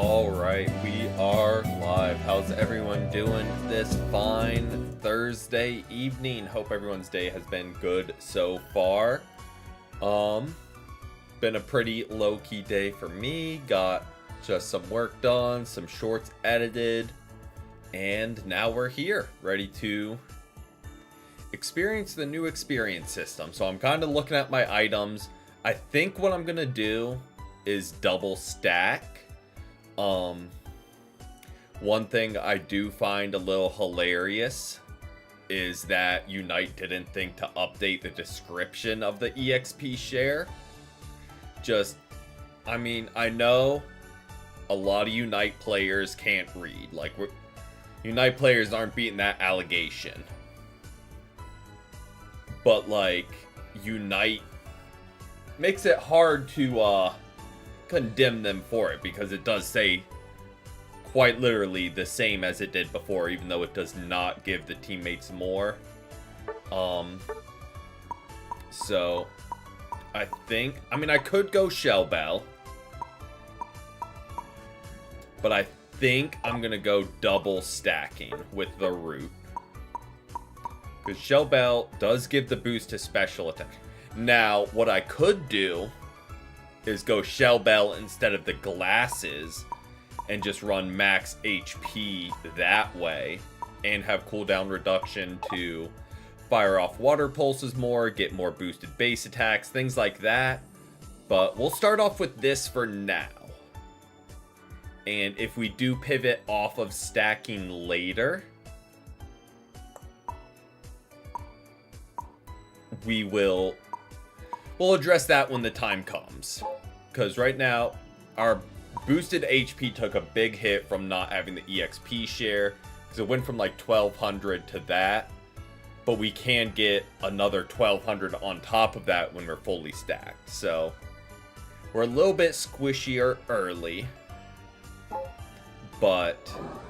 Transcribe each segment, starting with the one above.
Alright, we are live. How's everyone doing this fine Thursday evening? Hope everyone's day has been good so far. Been a pretty low-key day for me. Got just some work done, some shorts edited, and now we're here, ready to experience the new experience system. So I'm kind of looking at my items. I think what I'm gonna do is double stack. One thing I do find a little hilarious is that Unite didn't think to update the description of the EXP share. I mean, I know a lot of Unite players can't read. Like, Unite players aren't beating that allegation. But, like, Unite makes it hard to, condemn them for it, because it does say quite literally the same as it did before, even though it does not give the teammates more. So I mean, I could go Shell Bell, but I think I'm gonna go double stacking with the root, because Shell Bell does give the boost to special attack. Now what I could do is go Shell Bell instead of the glasses and just run max HP that way and have cooldown reduction to fire off water pulses more, get more boosted base attacks, things like that. But we'll start off with this for now. And if we do pivot off of stacking later, we'll address that when the time comes. Because right now, our boosted HP took a big hit from not having the EXP share. Because it went from like 1200 to that. But we can get another 1200 on top of that when we're fully stacked. So, we're a little bit squishier early. But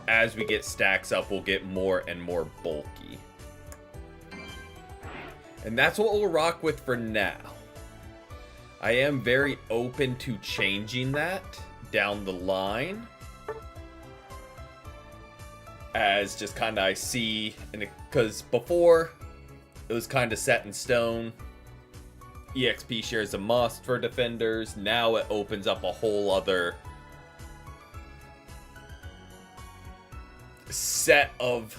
as we get stacks up, we'll get more and more bulky. And that's what we'll rock with for now. I am very open to changing that down the line, as just kind of I see, because before it was kind of set in stone. EXP share is a must for defenders. Now it opens up a whole other set of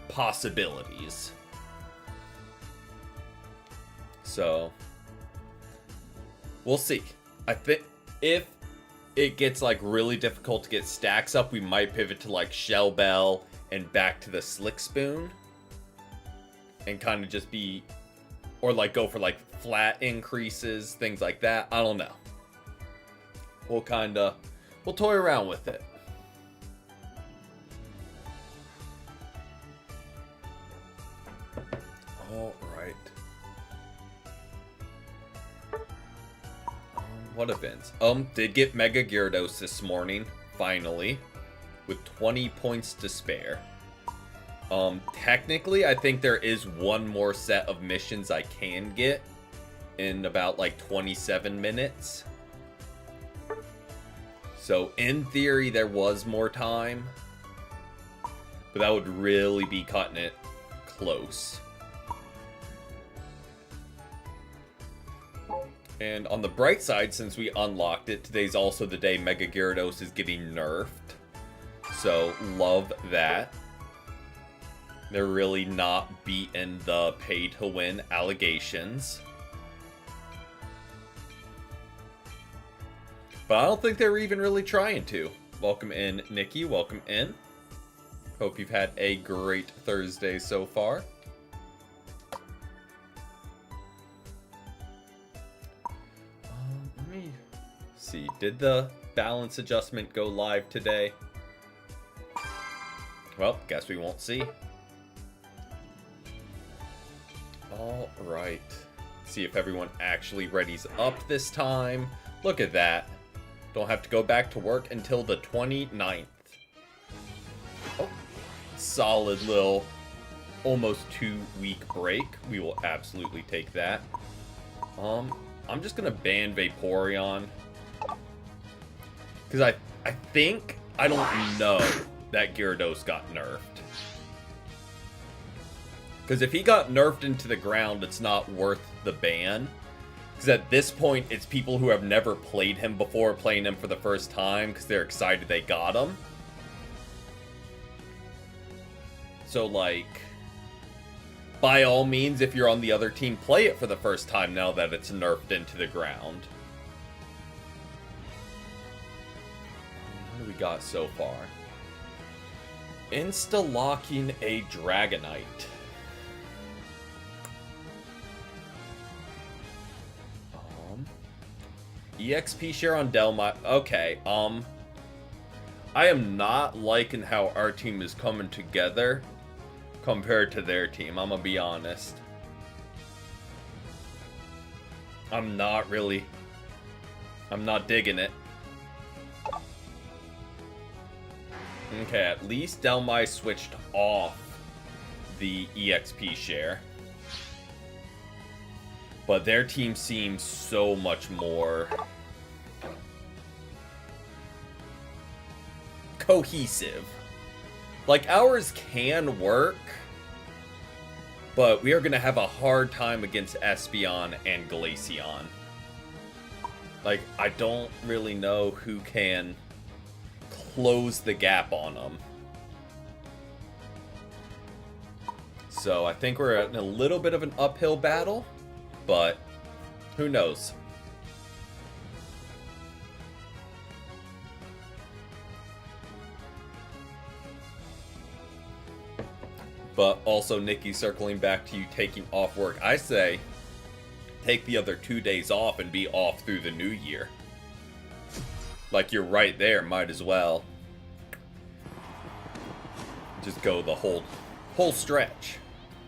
possibilities. So we'll see. I think if it gets like really difficult to get stacks up, we might pivot to like Shell Bell and back to the Slick Spoon and kind of just be, or like go for like flat increases, things like that. I don't know. We'll toy around with it. All right. What events? Did get Mega Gyarados this morning, finally, with 20 points to spare. Technically, I think there is one more set of missions I can get in about like 27 minutes. So in theory, there was more time, but that would really be cutting it close. And on the bright side, since we unlocked it, today's also the day Mega Gyarados is getting nerfed. So, love that. They're really not beating the pay-to-win allegations. But I don't think they were even really trying to. Welcome in, Nikki. Welcome in. Hope you've had a great Thursday so far. See, did the balance adjustment go live today? Well, guess we won't see. All right. See if everyone actually readies up this time. Look at that. Don't have to go back to work until the 29th. Oh, solid little almost 2-week break. We will absolutely take that. I'm just gonna ban Vaporeon. Because I don't know that Gyarados got nerfed. Because if he got nerfed into the ground, it's not worth the ban. Because at this point, it's people who have never played him before playing him for the first time because they're excited they got him. So, like, by all means, if you're on the other team, play it for the first time now that it's nerfed into the ground. What do we got so far? Insta-locking a Dragonite. EXP share on Delma. Okay, I am not liking how our team is coming together compared to their team, I'm gonna be honest. I'm not digging it. Okay, at least Delmai switched off the EXP share. But their team seems so much more cohesive. Like, ours can work, but we are going to have a hard time against Espeon and Glaceon. Like, I don't really know who can close the gap on them. So I think we're in a little bit of an uphill battle, but who knows? But also, Nikki, circling back to you taking off work, I say take the other 2 days off and be off through the new year. Like, you're right there, might as well just go the whole stretch.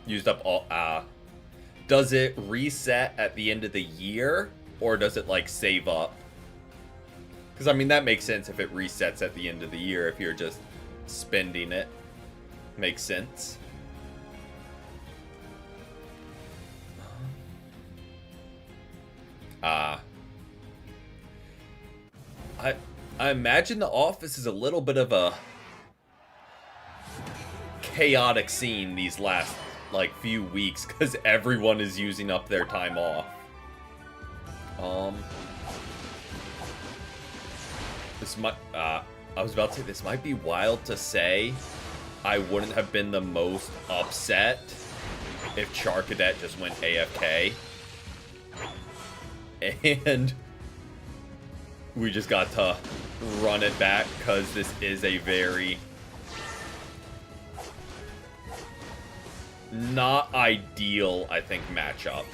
Used up all does it reset at the end of the year, or does it like save up? Because I mean, that makes sense if it resets at the end of the year. If you're just spending it, makes sense. I imagine the office is a little bit of a chaotic scene these last like few weeks because everyone is using up their time off. This might I was about to say, this might be wild to say. I wouldn't have been the most upset if Charcadet just went AFK. And we just got to run it back because this is a very not ideal, I think, matchup.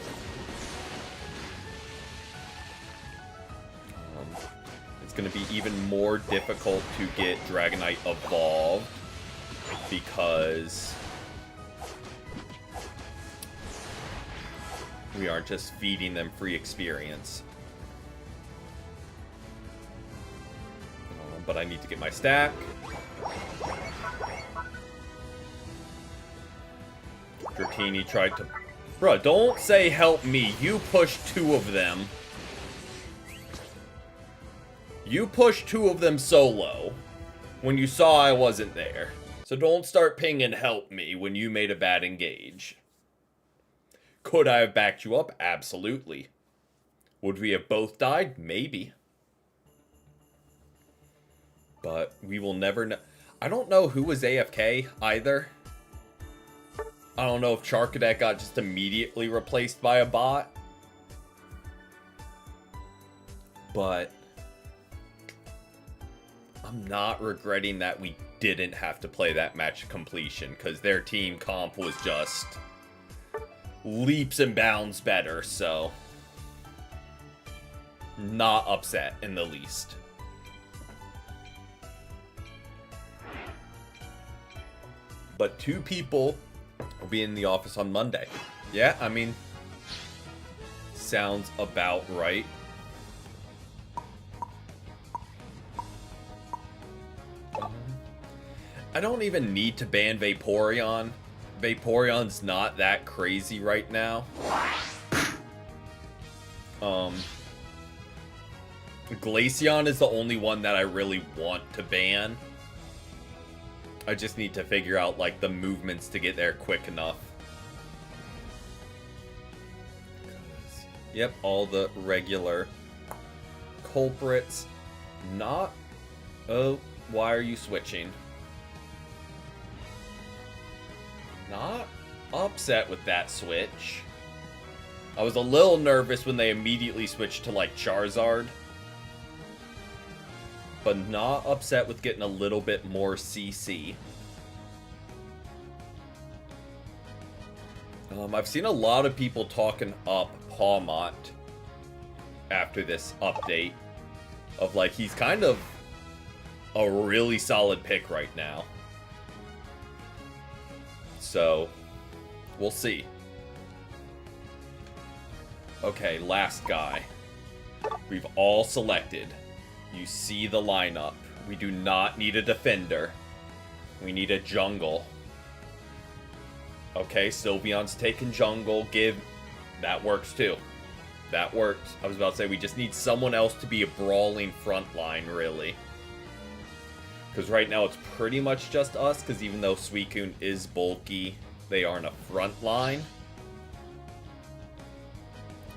It's going to be even more difficult to get Dragonite evolved because we aren't just feeding them free experience. But I need to get my stack. Dratini tried to... Bruh, don't say help me. You pushed 2 of them. You pushed 2 of them solo when you saw I wasn't there. So don't start pinging help me when you made a bad engage. Could I have backed you up? Absolutely. Would we have both died? Maybe. But we will never know. I don't know who was AFK either. I don't know if Charcadet got just immediately replaced by a bot. But I'm not regretting that we didn't have to play that match to completion, because their team comp was just leaps and bounds better, so not upset in the least. But 2 people will be in the office on Monday. Yeah, I mean, sounds about right. I don't even need to ban Vaporeon. Vaporeon's not that crazy right now. Glaceon is the only one that I really want to ban. I just need to figure out, like, the movements to get there quick enough. Yep, all the regular culprits. Not... Oh, why are you switching? Not upset with that switch. I was a little nervous when they immediately switched to, like, Charizard. But not upset with getting a little bit more CC. I've seen a lot of people talking up Pawmot after this update. Of, like, he's kind of a really solid pick right now. So, we'll see. Okay, last guy. We've all selected. You see the lineup. We do not need a defender. We need a jungle. Okay, Sylveon's taking jungle. That works too. That works. I was about to say, we just need someone else to be a brawling front line, really. Because right now it's pretty much just us, because even though Suicune is bulky, they aren't a front line.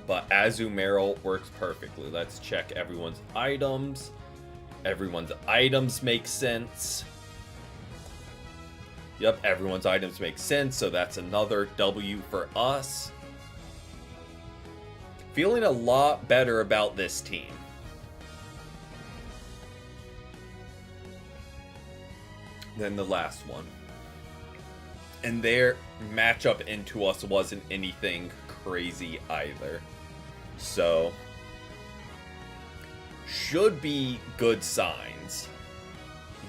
But Azumarill works perfectly. Let's check everyone's items. Everyone's items make sense. Yep, everyone's items make sense, so that's another W for us. Feeling a lot better about this team. Than the last one. And their matchup into us wasn't anything crazy either. So, should be good signs.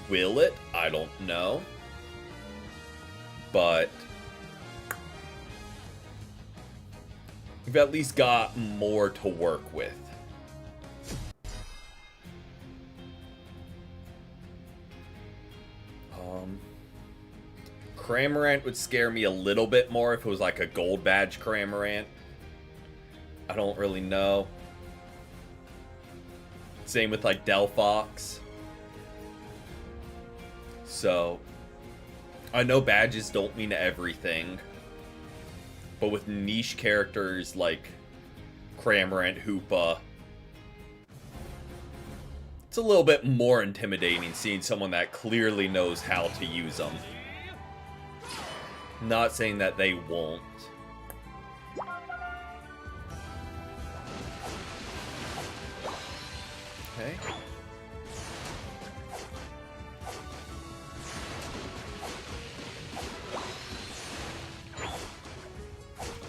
Will it? I don't know. But we've at least got more to work with. Cramorant would scare me a little bit more if it was like a gold badge Cramorant. I don't really know. Same with like Delphox. So, I know badges don't mean everything. But with niche characters like Cramorant, Hoopa, it's a little bit more intimidating seeing someone that clearly knows how to use them. Not saying that they won't. Okay.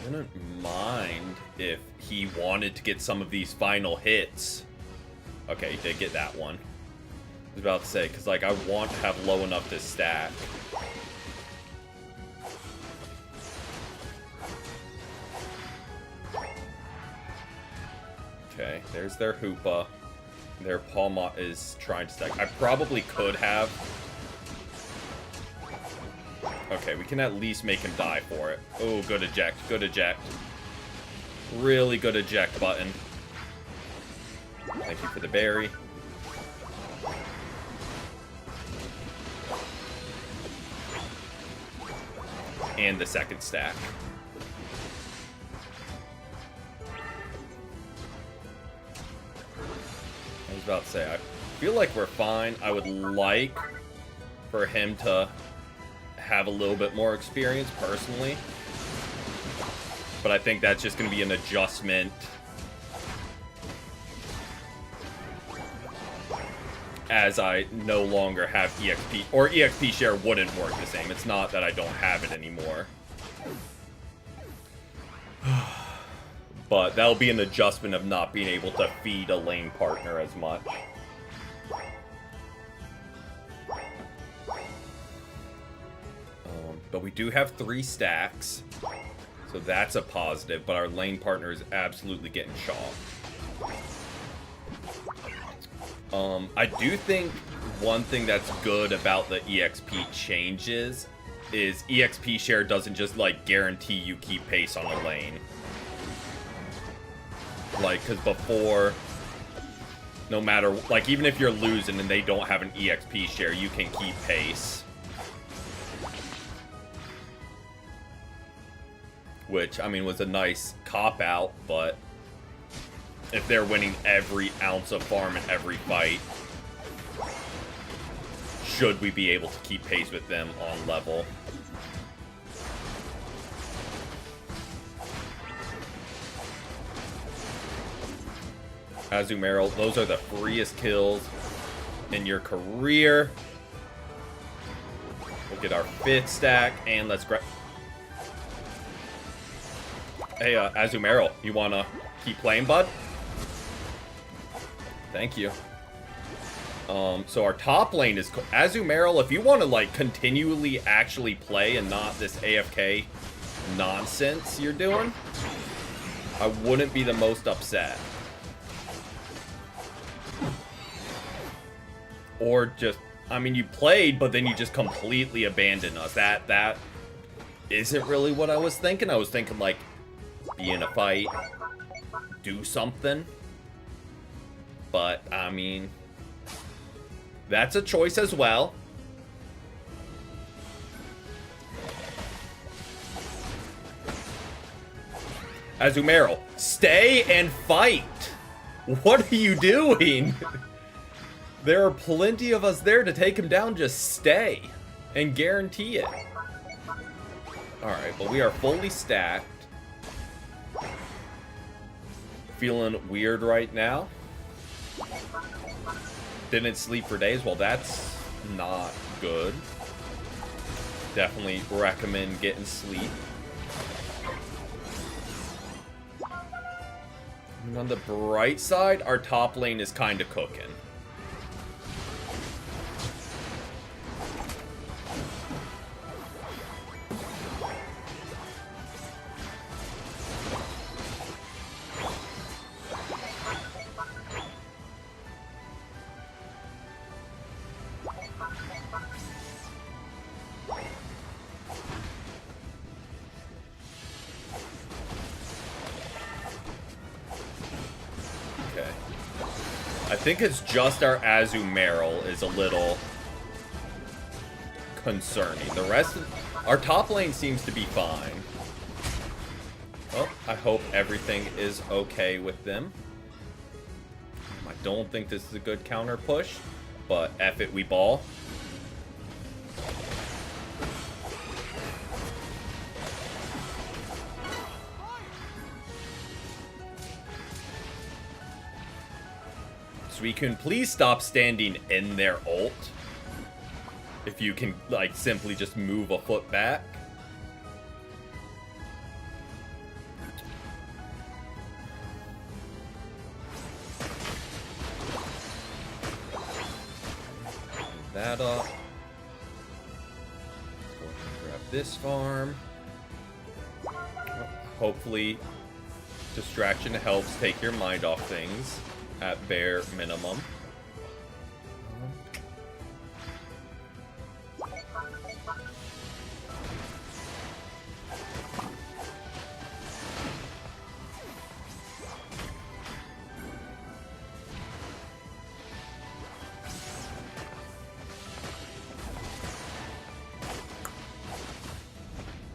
I wouldn't mind if he wanted to get some of these final hits. Okay, he did get that one. I was about to say, because like I want to have low enough to stack. Okay, there's their Hoopa. Their Pawmot is trying to stack. I probably could have. Okay, we can at least make him die for it. Oh, good eject. Good eject. Really good eject button. Thank you for the berry. And the second stack. I was about to say, I feel like we're fine. I would like for him to have a little bit more experience, personally. But I think that's just going to be an adjustment as I no longer have EXP. Or EXP share wouldn't work the same. It's not that I don't have it anymore. But that'll be an adjustment of not being able to feed a lane partner as much. But we do have 3 stacks. So that's a positive, but our lane partner is absolutely getting shocked. I do think one thing that's good about the EXP changes is EXP share doesn't just, like, guarantee you keep pace on a lane. Like, because before, No matter, like, even if you're losing and they don't have an EXP share, you can keep pace. Which, I mean, was a nice cop-out, but if they're winning every ounce of farm in every fight, should we be able to keep pace with them on level? Azumarill, those are the freest kills in your career. We'll get our 5th stack, and let's grab... Hey, Azumarill, you wanna keep playing, bud? Thank you. So our top lane is... Azumarill, if you want to, like, continually actually play and not this AFK nonsense you're doing, I wouldn't be the most upset. Or just, I mean, you played, but then you just completely abandoned us. That isn't really what I was thinking. I was thinking, like, be in a fight, do something. But, I mean, that's a choice as well. Azumarill, stay and fight! What are you doing? There are plenty of us there to take him down. Just stay and guarantee it. Alright, but we are fully stacked. Feeling weird right now. Didn't sleep for days. Well, that's not good. Definitely recommend getting sleep. And on the bright side, our top lane is kind of cooking. I think it's just our Azumarill is a little concerning. The rest of our top lane seems to be fine. Well, I hope everything is okay with them. I don't think this is a good counter push, but F it, we ball. Suicune, please stop standing in their ult. If you can, like, simply just move a foot back. That up. Go ahead and grab this farm. Hopefully, distraction helps take your mind off things. At bare minimum.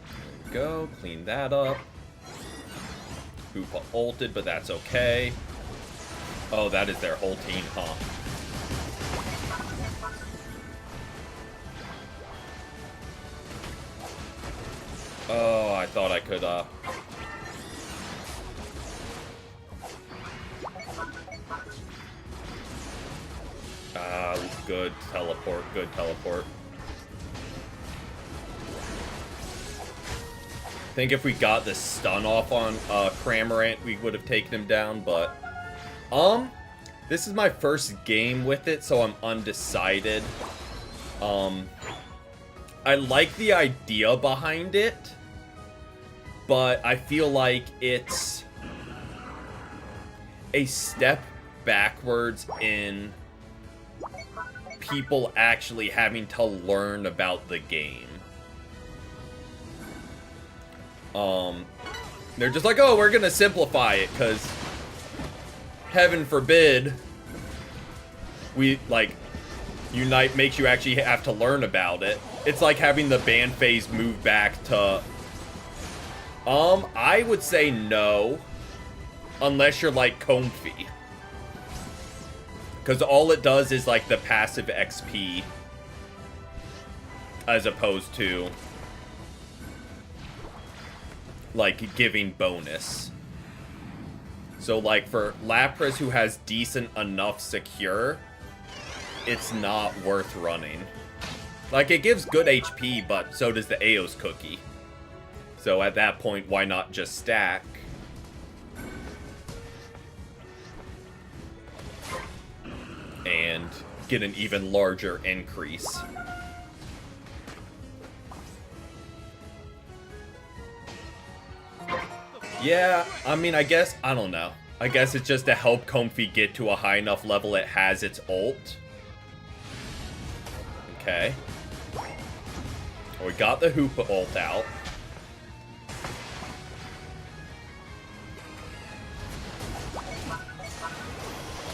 There we go. Clean that up. Hoopa ulted, but that's okay. Oh, that is their whole team, huh? Oh, I thought I could, good teleport, good teleport. I think if we got the stun off on, Cramorant, we would have taken him down, but... this is my first game with it, so I'm undecided. I like the idea behind it, but I feel like it's a step backwards in people actually having to learn about the game. They're just like, oh, we're gonna simplify it, because heaven forbid Unite makes you actually have to learn about it. It's like having the band phase move back to... I would say no. Unless you're like Comfy. Because all it does is like the passive XP. As opposed to... like giving bonus. So like for Lapras, who has decent enough secure, it's not worth running. Like, it gives good HP, but so does the Aeos cookie. So at that point, why not just stack? And get an even larger increase. Yeah, I mean, I guess, I don't know. I guess it's just to help Comfy get to a high enough level it has its ult. Okay. We got the Hoopa ult out.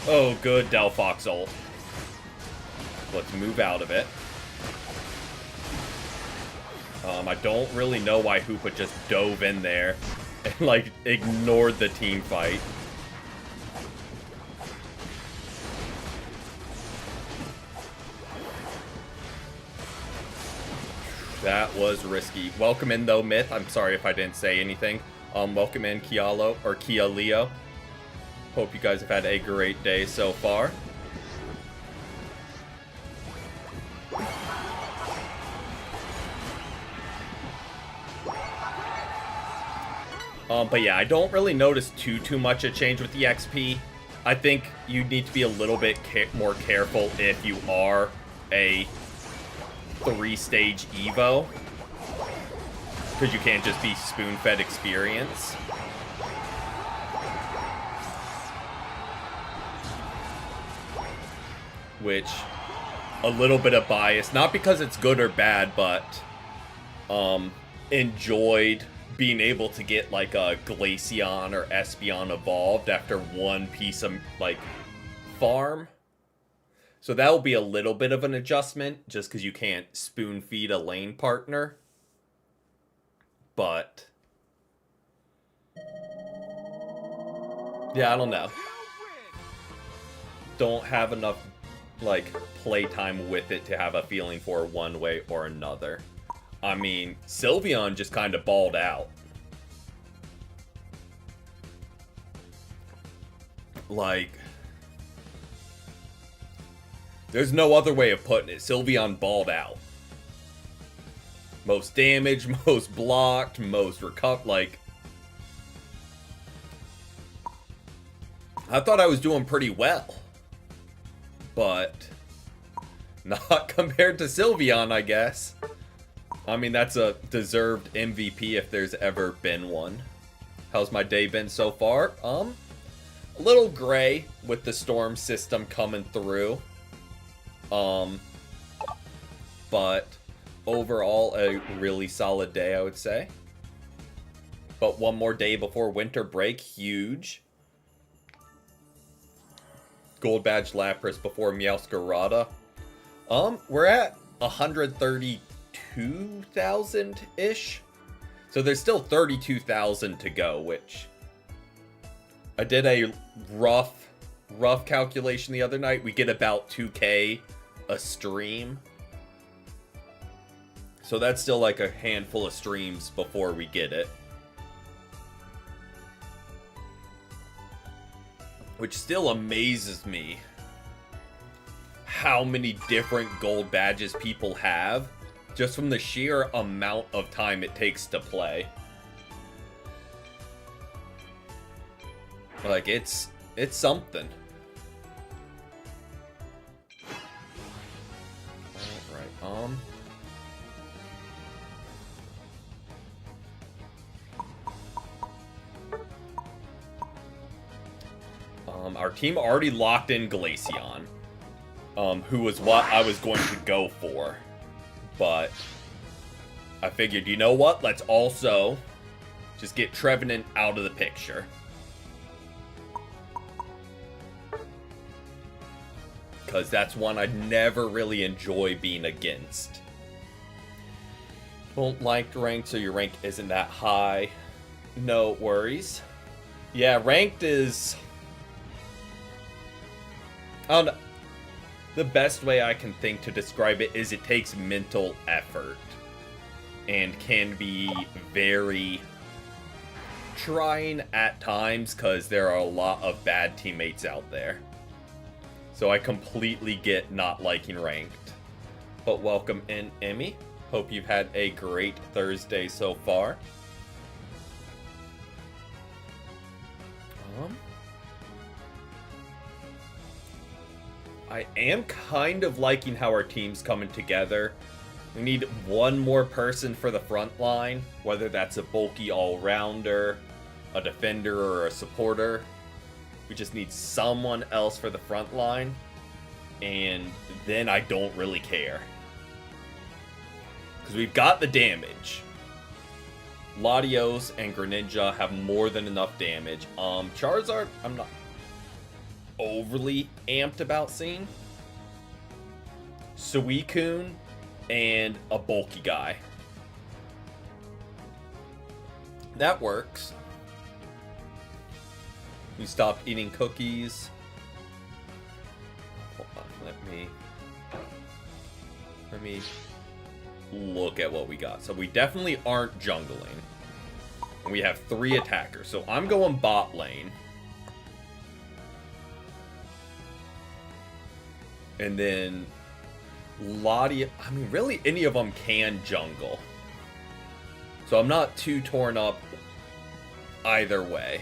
Oh, good Delphox ult. Let's move out of it. I don't really know why Hoopa just dove in there and, like, ignored the team fight. That was risky. Welcome in, though, Myth. I'm sorry if I didn't say anything. Welcome in, Kialo, or Kia Leo. Hope you guys have had a great day so far. But yeah, I don't really notice too much a change with the XP. I think you need to be a little bit more careful if you are a 3-stage Evo. Because you can't just be spoon-fed experience. Which, a little bit of bias, not because it's good or bad, but enjoyed being able to get like a Glaceon or Espeon evolved after one piece of like farm. So that will be a little bit of an adjustment just because you can't spoon feed a lane partner. But yeah, I don't know. Don't have enough like playtime with it to have a feeling for one way or another. I mean, Sylveon just kind of balled out. Like, there's no other way of putting it. Sylveon balled out. Most damage, most blocked, most recovered. Like, I thought I was doing pretty well. But not compared to Sylveon, I guess. I mean, that's a deserved MVP if there's ever been one. How's my day been so far? A little gray with the storm system coming through. But overall, a really solid day, I would say. But one more day before winter break, huge. Gold badge Lapras before Meowscarada. We're at 132,000-ish. So there's still 32,000 to go, which I did a rough calculation the other night. We get about 2K a stream. So that's still like a handful of streams before we get it. Which still amazes me how many different gold badges people have just from the sheer amount of time it takes to play. Like, it's something. Alright, our team already locked in Glaceon, who was what I was going to go for. But I figured, you know what? Let's also just get Trevenant out of the picture. because that's one I never really enjoy being against. Don't like ranked, so your rank isn't that high. No worries. Yeah, ranked is... I don't know. The best way I can think to describe it is it takes mental effort and can be very trying at times because there are a lot of bad teammates out there. So I completely get not liking ranked. But welcome in, Emmy. Hope you've had a great Thursday so far. I am kind of liking how our team's coming together. We need one more person for the front line, whether that's a bulky all-rounder, a defender, or a supporter. We just need someone else for the front line, and then I don't really care. Because we've got the damage. Latios and Greninja have more than enough damage. Charizard, I'm not overly amped about seeing. Suicune and a bulky guy. That works. You stopped eating cookies. Hold on, let me look at what we got. So we definitely aren't jungling. And we have 3 attackers. So I'm going bot lane. And then Lottie, I mean, really any of them can jungle. So I'm not too torn up either way.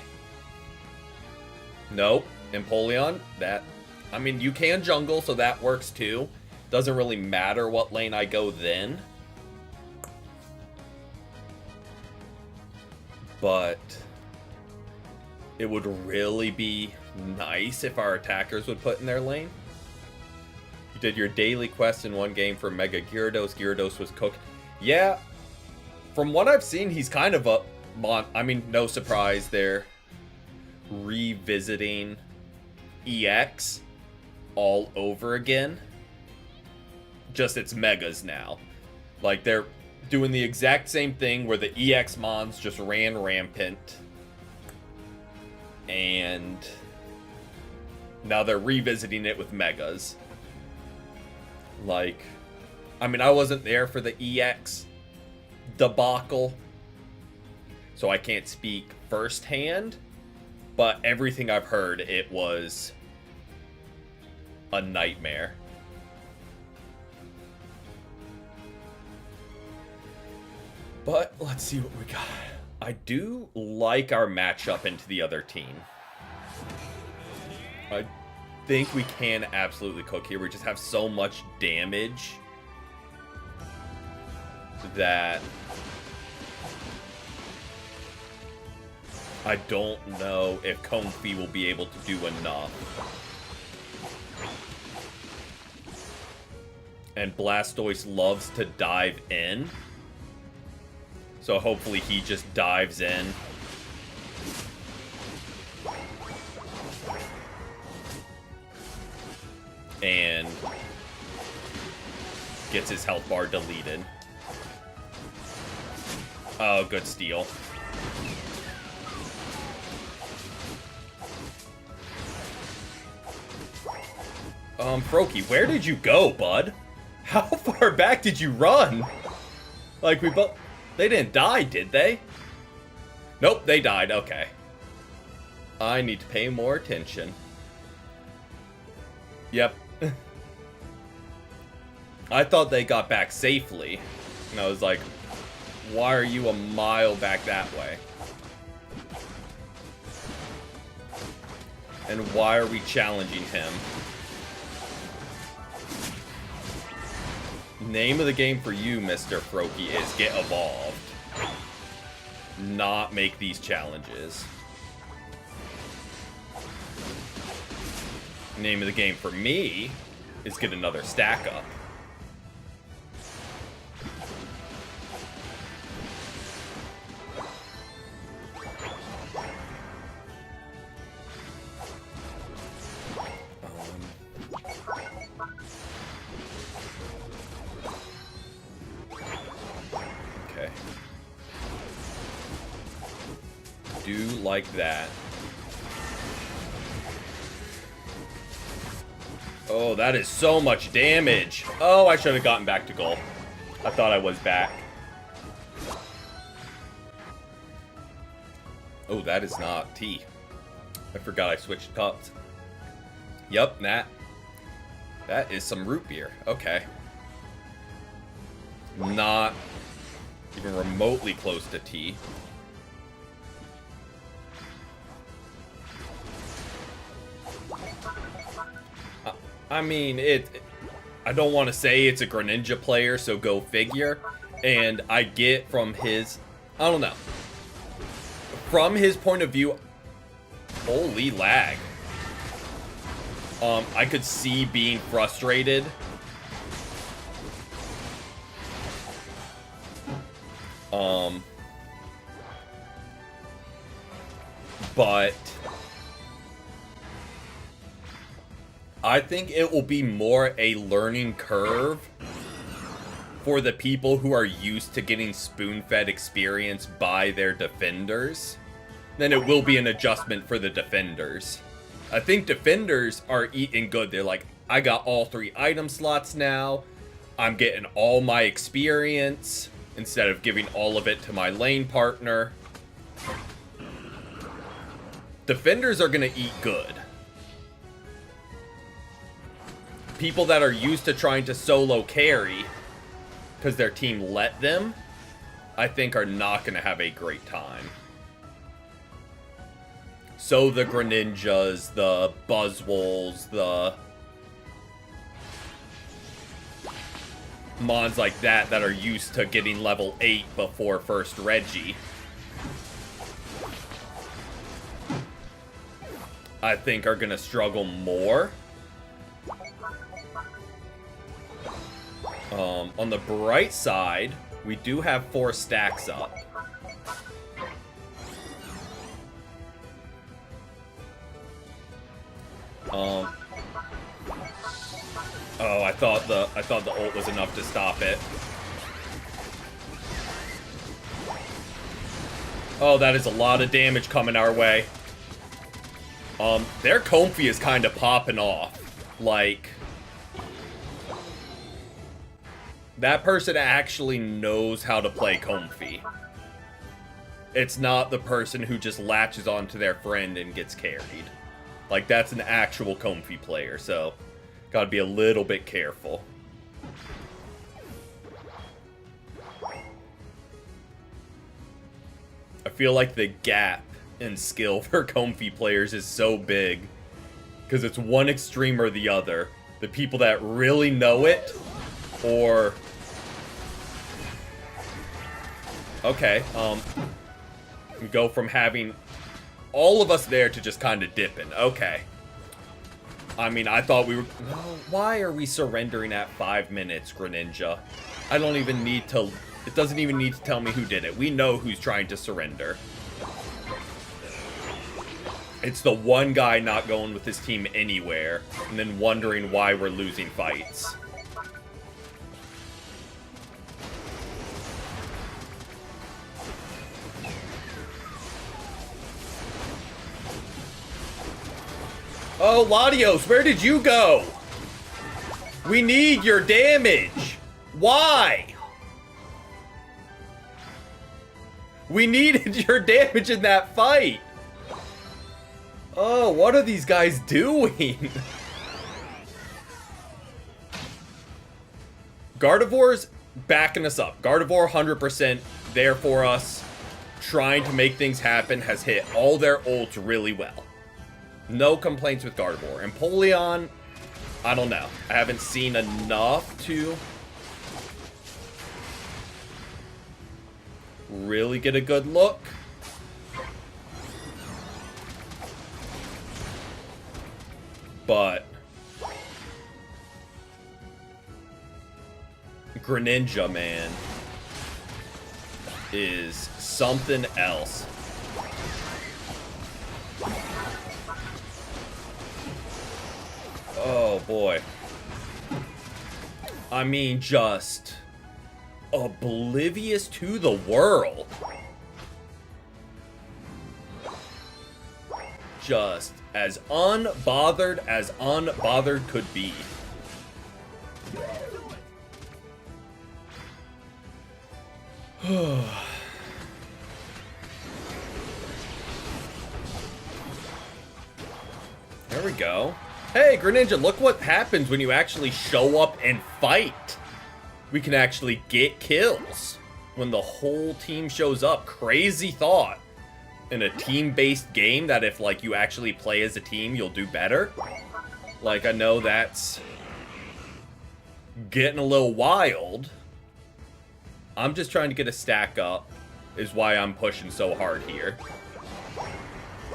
Nope. Empoleon, that, I mean, you can jungle, so that works too. Doesn't really matter what lane I go then. But it would really be nice if our attackers would put in their lane. You did your daily quest in one game for Mega Gyarados. Gyarados was cooked. Yeah, from what I've seen, he's kind of a I mean, no surprise they're revisiting EX all over again. Just it's Megas now. Like, they're doing the exact same thing where the EX mons just ran rampant. And now they're revisiting it with Megas. Like, I mean, I wasn't there for the EX debacle, so I can't speak firsthand, but everything I've heard, it was a nightmare. But let's see what we got. I do like our matchup into the other team. I think we can absolutely cook here. We just have so much damage that I don't know if Comfey will be able to do enough. And Blastoise loves to dive in, so hopefully he just dives in. And gets his health bar deleted. Oh, good steal. Froakie, where did you go, bud? How far back did you run? Like, we both... They didn't die, did they? Nope, they died. Okay. I need to pay more attention. Yep. I thought they got back safely. And I was like, why are you a mile back that way? And why are we challenging him? Name of the game for you, Mr. Froakie, is get evolved. Not make these challenges. Name of the game for me is get another stack up. do like that. Oh, that is so much damage. Oh, I should have gotten back to goal. I thought I was back. Oh, that is not tea. I forgot I switched cups. Yep, that is some root beer. Okay. Not even remotely close to tea. I mean, I don't want to say it's a Greninja player, so go figure. And I get from his, I don't know. From his point of view, holy lag. I could see being frustrated. But I think it will be more a learning curve for the people who are used to getting spoon-fed experience by their defenders than it will be an adjustment for the defenders. I think defenders are eating good. They're like, I got all 3 item slots now. I'm getting all my experience instead of giving all of it to my lane partner. Defenders are going to eat good. People that are used to trying to solo carry because their team let them, I think are not going to have a great time. So the Greninjas, the Buzzwoles, the mons like that are used to getting level 8 before first Reggie, I think are going to struggle more. On the bright side, we do have 4 stacks up. Oh, I thought the ult was enough to stop it. Oh, that is a lot of damage coming our way. Their Comfy is kind of popping off. Like, that person actually knows how to play Comfy. It's not the person who just latches onto their friend and gets carried. Like, that's an actual Comfy player, so gotta be a little bit careful. I feel like the gap in skill for Comfy players is so big, because it's one extreme or the other. The people that really know it, or... Okay, we go from having all of us there to just kind of dipping. Okay. I mean, I thought we were... No, why are we surrendering at 5 minutes, Greninja? I don't even need to... It doesn't even need to tell me who did it. We know who's trying to surrender. It's the one guy not going with his team anywhere, and then wondering why we're losing fights. Oh, Latios, where did you go? We need your damage. Why? We needed your damage in that fight. Oh, what are these guys doing? Gardevoir's backing us up. Gardevoir 100% there for us, trying to make things happen, has hit all their ults really well. No complaints with Gardevoir. And Empoleon, I don't know. I haven't seen enough to really get a good look. But Greninja, man, is something else. Oh, boy. I mean, just oblivious to the world. just as unbothered could be. There we go. Hey, Greninja, look what happens when you actually show up and fight. We can actually get kills when the whole team shows up. Crazy thought. In a team-based game that if, like, you actually play as a team, you'll do better. Like, I know that's getting a little wild. I'm just trying to get a stack up, is why I'm pushing so hard here.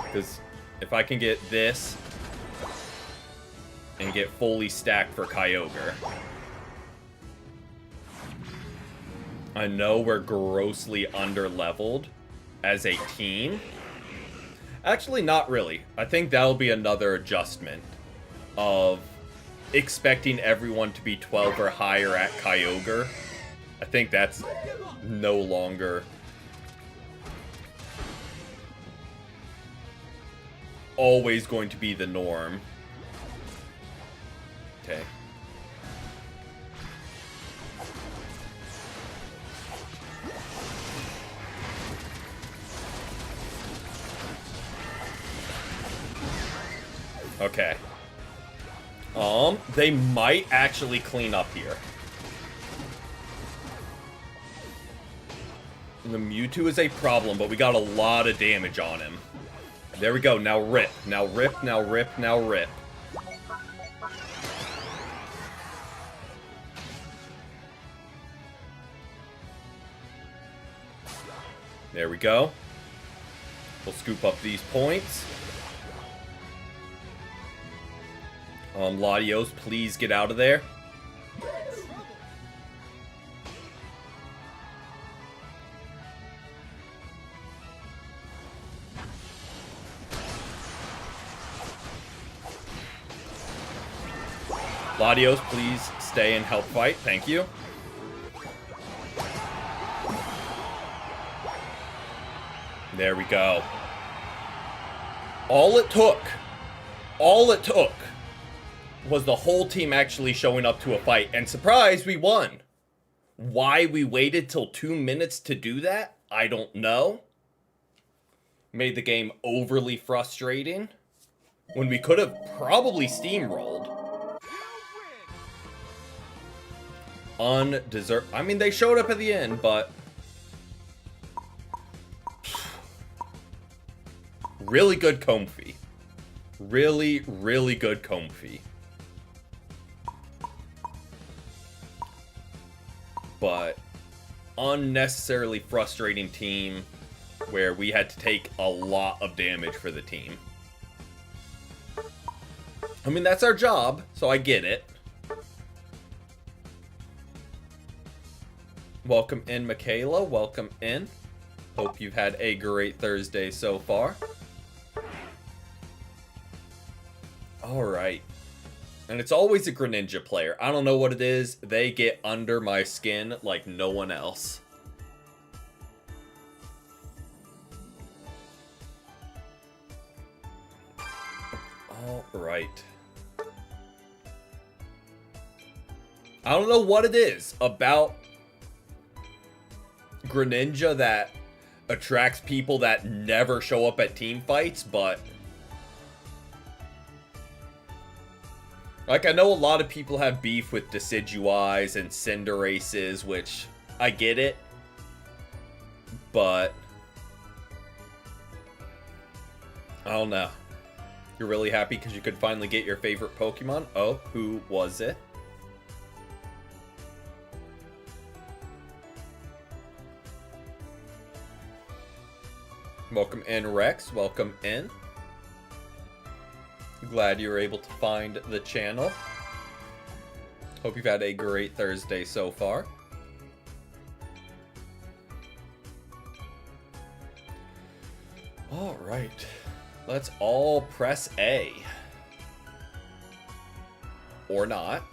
Because if I can get this and get fully stacked for Kyogre. I know we're grossly under-leveled as a team. Actually, not really. I think that'll be another adjustment of expecting everyone to be 12 or higher at Kyogre. I think that's no longer always going to be the norm. Okay. Okay. They might actually clean up here. And the Mewtwo is a problem, but we got a lot of damage on him. There we go. Now rip. Now rip. Now rip. Now rip. There we go. We'll scoop up these points. Latios, please get out of there. Latios, please stay and help fight. Thank you. There we go. All it took was the whole team actually showing up to a fight, and surprise, we won. Why we waited till 2 minutes to do that, I don't know. Made the game overly frustrating when we could have probably steamrolled. Undeserved. I mean, they showed up at the end, but really good Comfy. Really, really good Comfy. But unnecessarily frustrating team where we had to take a lot of damage for the team. I mean, that's our job, so I get it. Welcome in, Michaela. Welcome in. Hope you've had a great Thursday so far. Alright. And it's always a Greninja player. I don't know what it is. They get under my skin like no one else. Alright. I don't know what it is about Greninja that attracts people that never show up at team fights, but like, I know a lot of people have beef with Decidueyes and Cinderaces, which I get it, but I don't know. You're really happy because you could finally get your favorite Pokemon? Oh, who was it? Welcome in, Rex. Welcome in. Glad you were able to find the channel. Hope you've had a great Thursday so far. Alright. Let's all press A. Or not.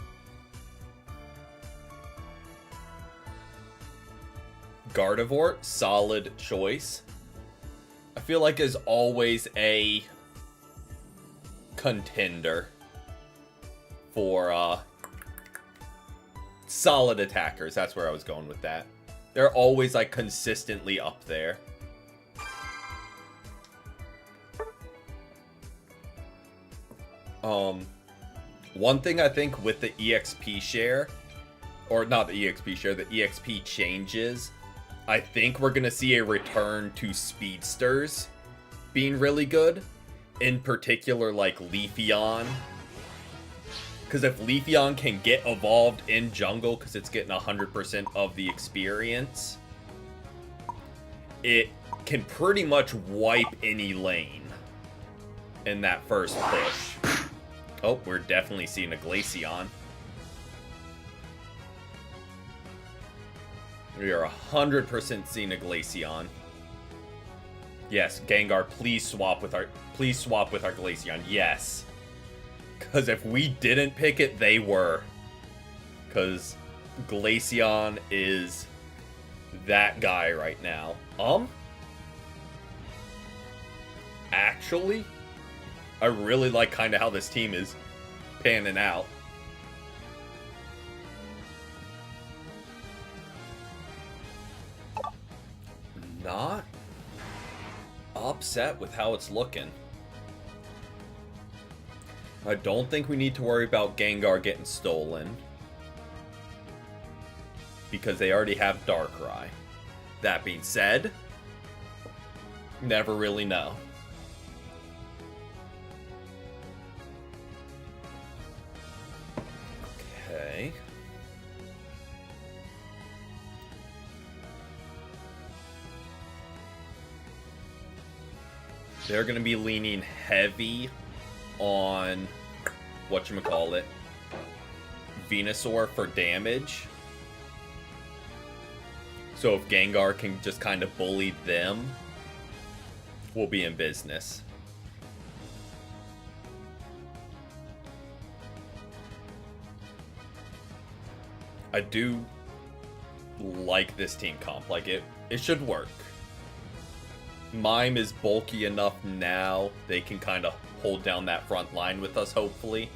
Gardevoir, solid choice. I feel like is always a contender for solid attackers. That's where I was going with that. They're always like consistently up there. One thing I think with the EXP share, or not the EXP share, the EXP changes, I think we're gonna see a return to speedsters being really good. In particular, like Leafeon. Because if Leafeon can get evolved in jungle, because it's getting 100% of the experience, it can pretty much wipe any lane in that first push. Oh, we're definitely seeing a Glaceon. We are 100% seeing a Glaceon. Yes, Gengar, please swap with our Glaceon. Yes. Because if we didn't pick it, they were. Because Glaceon is that guy right now. Actually, I really like kind of how this team is panning out. Not upset with how it's looking. I don't think we need to worry about Gengar getting stolen, because they already have Darkrai. That being said, never really know. Okay. They're going to be leaning heavy on whatchamacallit, Venusaur for damage. So if Gengar can just kind of bully them, we'll be in business. I do like this team comp. Like, it should work. Mime is bulky enough now, they can kind of hold down that front line with us, hopefully,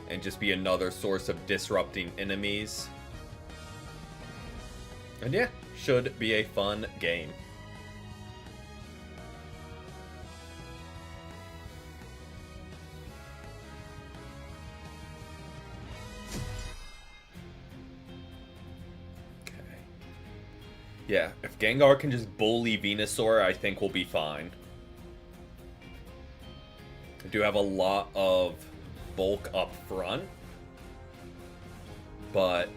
and just be another source of disrupting enemies. And yeah, should be a fun game. Yeah, if Gengar can just bully Venusaur, I think we'll be fine. We do have a lot of bulk up front, but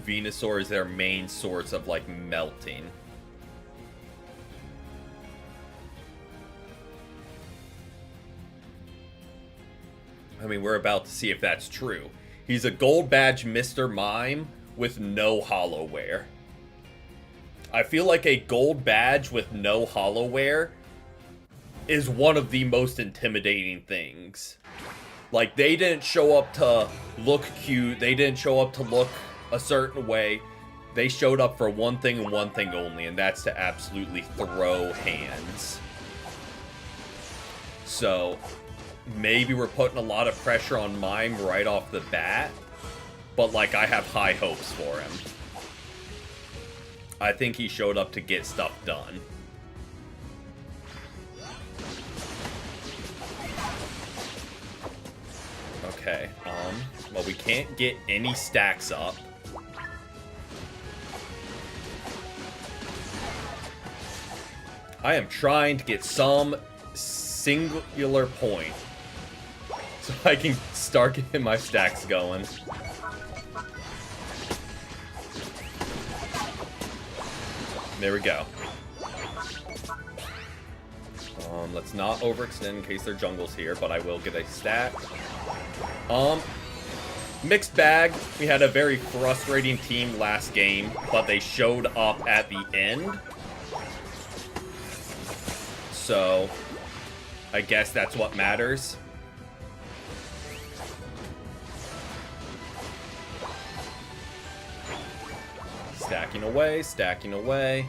Venusaur is their main source of, like, melting. I mean, we're about to see if that's true. He's a gold badge Mr. Mime with no Hollowware. I feel like a gold badge with no Hollowware is one of the most intimidating things. Like, they didn't show up to look cute. They didn't show up to look a certain way. They showed up for one thing and one thing only, and that's to absolutely throw hands. So, maybe we're putting a lot of pressure on Mime right off the bat, but, like, I have high hopes for him. I think he showed up to get stuff done. Okay, well, we can't get any stacks up. I am trying to get some singular point so I can start getting my stacks going. There we go. Let's not overextend in case their jungle's here, but I will get a stack. Mixed bag. We had a very frustrating team last game, but they showed up at the end. So, I guess that's what matters. Stacking away, stacking away.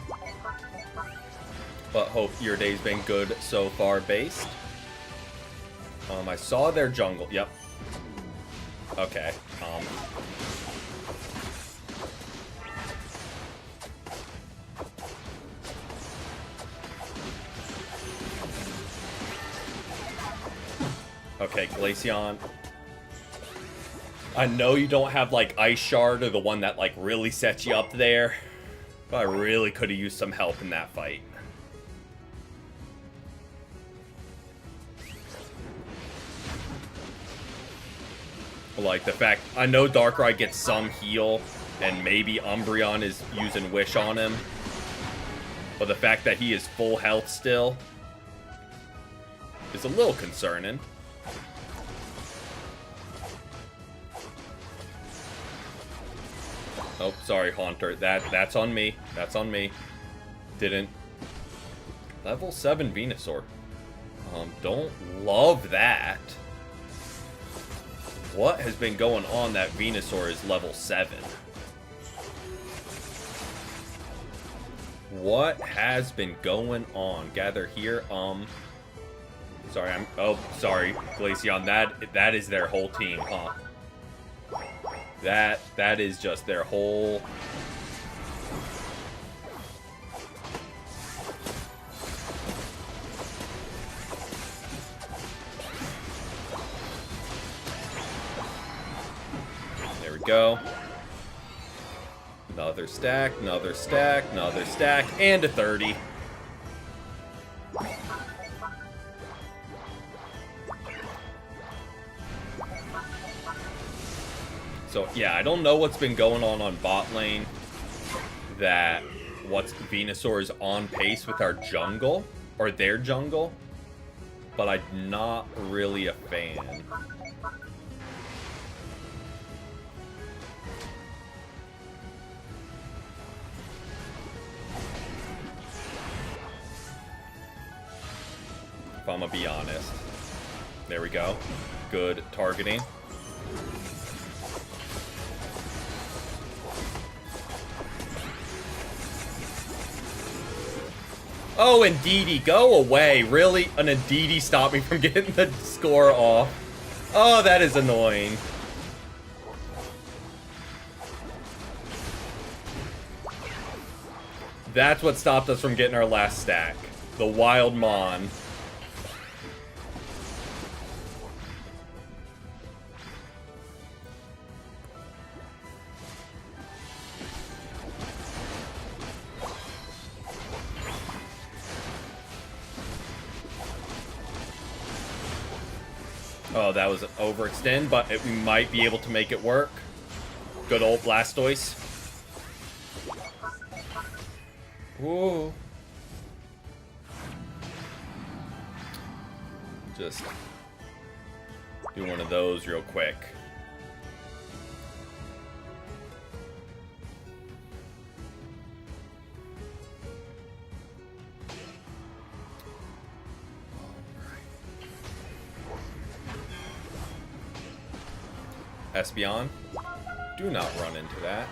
But hope your day's been good so far, based. I saw their jungle. Yep. Okay. Okay, Glaceon. I know you don't have, like, Ice Shard or the one that, like, really sets you up there. But I really could have used some help in that fight. Like, the fact... I know Darkrai gets some heal, and maybe Umbreon is using Wish on him. But the fact that he is full health still is a little concerning. Oh, sorry, Haunter. That's on me. That's on me. Didn't. Level 7 Venusaur. Don't love that. What has been going on that Venusaur is level 7? What has been going on? Gather here. Sorry, oh, sorry, Glaceon. That is their whole team, huh? That is just their whole... There we go. Another stack, another stack, another stack, and a 30. So, yeah, I don't know what's been going on bot lane. That Venusaur is on pace with our jungle, or their jungle. But I'm not really a fan. If I'm gonna be honest. There we go. Good targeting. Oh, Indeedee, go away. Really? An Indeedee stopped me from getting the score off. Oh, that is annoying. That's what stopped us from getting our last stack. The Wild Mon. Oh, that was an overextend, but we might be able to make it work. Good old Blastoise. Whoa. Just do one of those real quick. Espeon, do not run into that.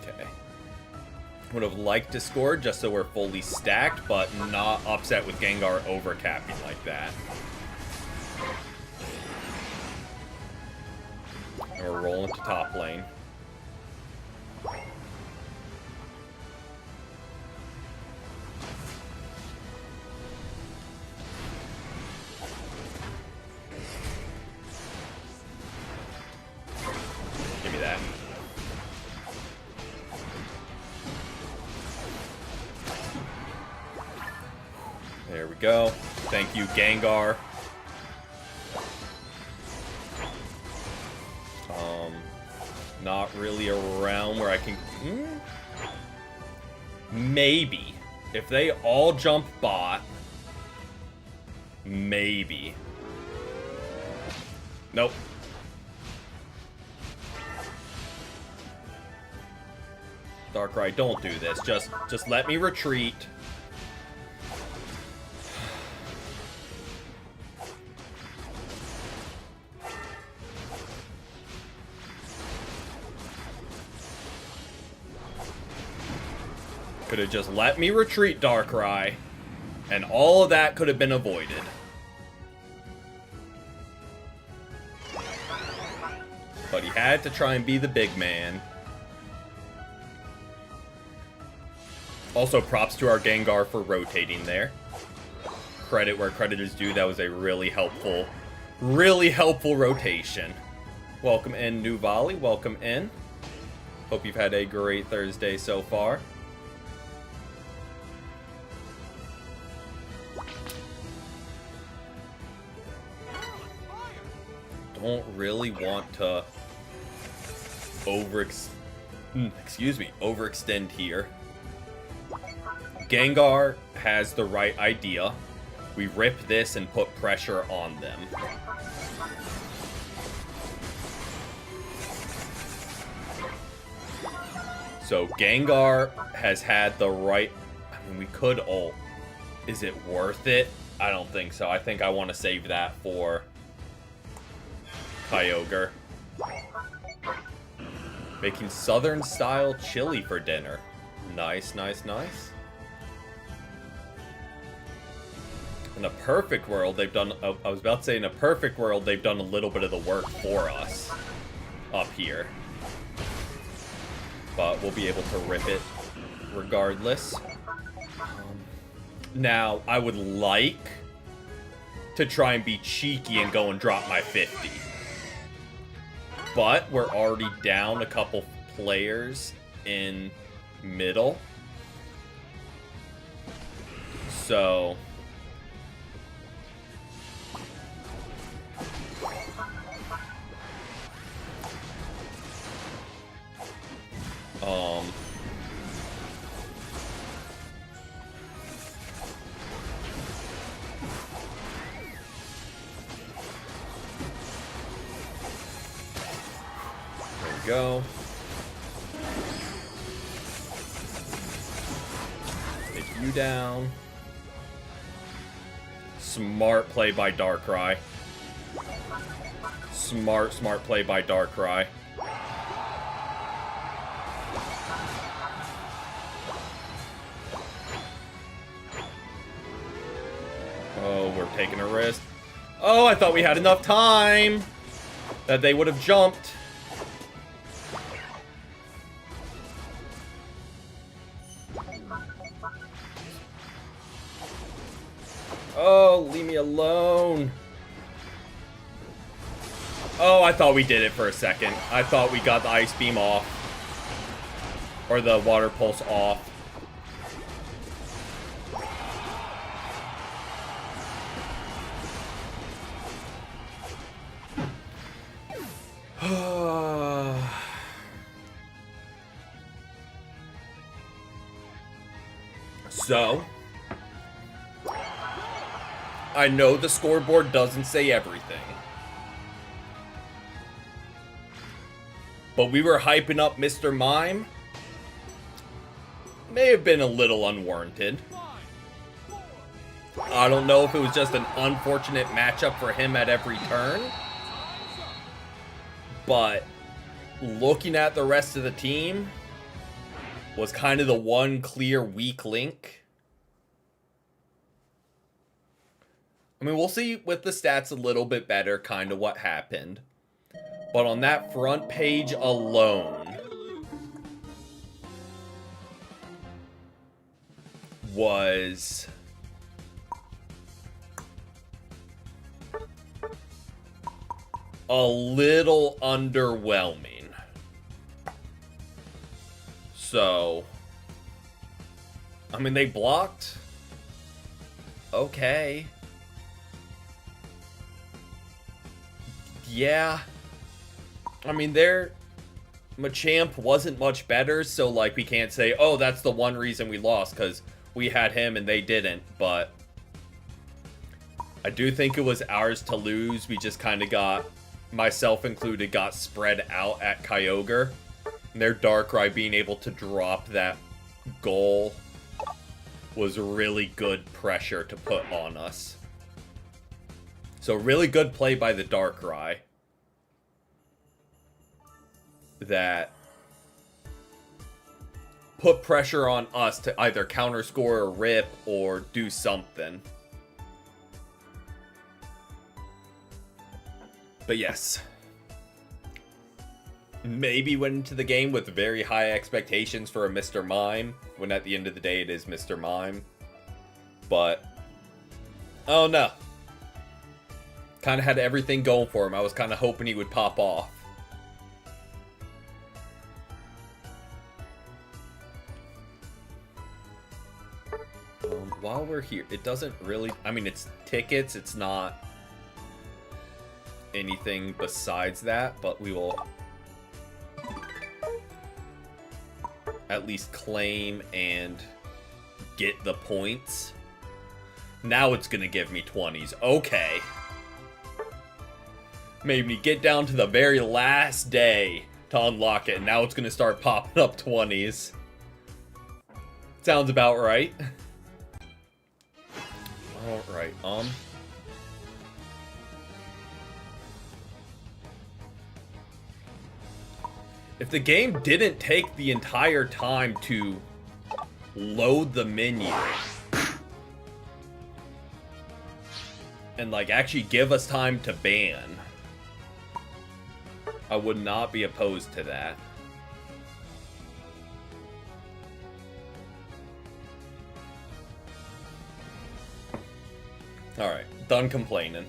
Okay. Would have liked to score just so we're fully stacked, but not upset with Gengar overcapping like that. And we're rolling to top lane. Give me that. There we go. Thank you, Gengar. Not really around where I can... Maybe. If they all jump bot... Maybe. Nope. Darkrai, don't do this. Just let me retreat. Could have just let me retreat, Darkrai. And all of that could have been avoided. But he had to try and be the big man. Also, props to our Gengar for rotating there. Credit where credit is due. That was a really helpful rotation. Welcome in, New Volley. Welcome in. Hope you've had a great Thursday so far. Don't really want to overextend here. Gengar has the right idea. We rip this and put pressure on them. So Gengar has had the right... I mean, we could ult. Is it worth it? I don't think so. I think I want to save that for Kyogre. Making Southern-style chili for dinner. Nice, nice, nice. In a perfect world, they've done... I was about to say, in a perfect world, they've done a little bit of the work for us up here. But we'll be able to rip it regardless. Now, I would like to try and be cheeky and go and drop my 50. But we're already down a couple players in middle. So... There we go. Take you down. Smart play by Darkrai. Smart play by Darkrai. Oh, we're taking a risk. Oh, I thought we had enough time that they would have jumped. Oh, leave me alone. Oh, I thought we did it for a second. I thought we got the Ice Beam off. Or the Water Pulse off. So, I know the scoreboard doesn't say everything, but we were hyping up Mr. Mime. May have been a little unwarranted. I don't know if it was just an unfortunate matchup for him at every turn, but looking at the rest of the team was kind of the one clear weak link. I mean, we'll see with the stats a little bit better kind of what happened. But on that front page alone was a little underwhelming. So, I mean, they blocked. Okay. Yeah. I mean, their Machamp wasn't much better, so, like, we can't say, oh, that's the one reason we lost, because we had him and they didn't, but I do think it was ours to lose. We just kind of got, myself included, got spread out at Kyogre. And their Darkrai being able to drop that goal was really good pressure to put on us. So really good play by the Darkrai. That put pressure on us to either counter score or rip or do something. But yes. Maybe went into the game with very high expectations for a Mr. Mime, when at the end of the day it is Mr. Mime. But, oh no. Kind of had everything going for him. I was kind of hoping he would pop off. While we're here, it doesn't really... I mean, it's tickets. It's not anything besides that. But we will at least claim and get the points. Now it's going to give me 20s. Okay. Made me get down to the very last day to unlock it. And now it's going to start popping up 20s. Sounds about right. Alright, if the game didn't take the entire time to load the menu and like actually give us time to ban, I would not be opposed to that. Alright, done complaining.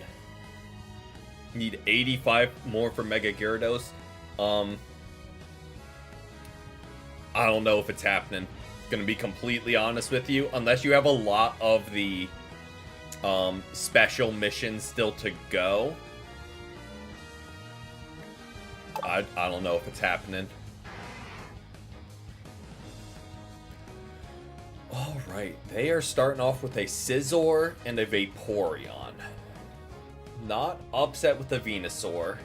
Need 85 more for Mega Gyarados. I don't know if it's happening. Gonna be completely honest with you. Unless you have a lot of the special missions still to go. I don't know if it's happening. Alright, they are starting off with a Scizor and a Vaporeon. Not upset with the Venusaur.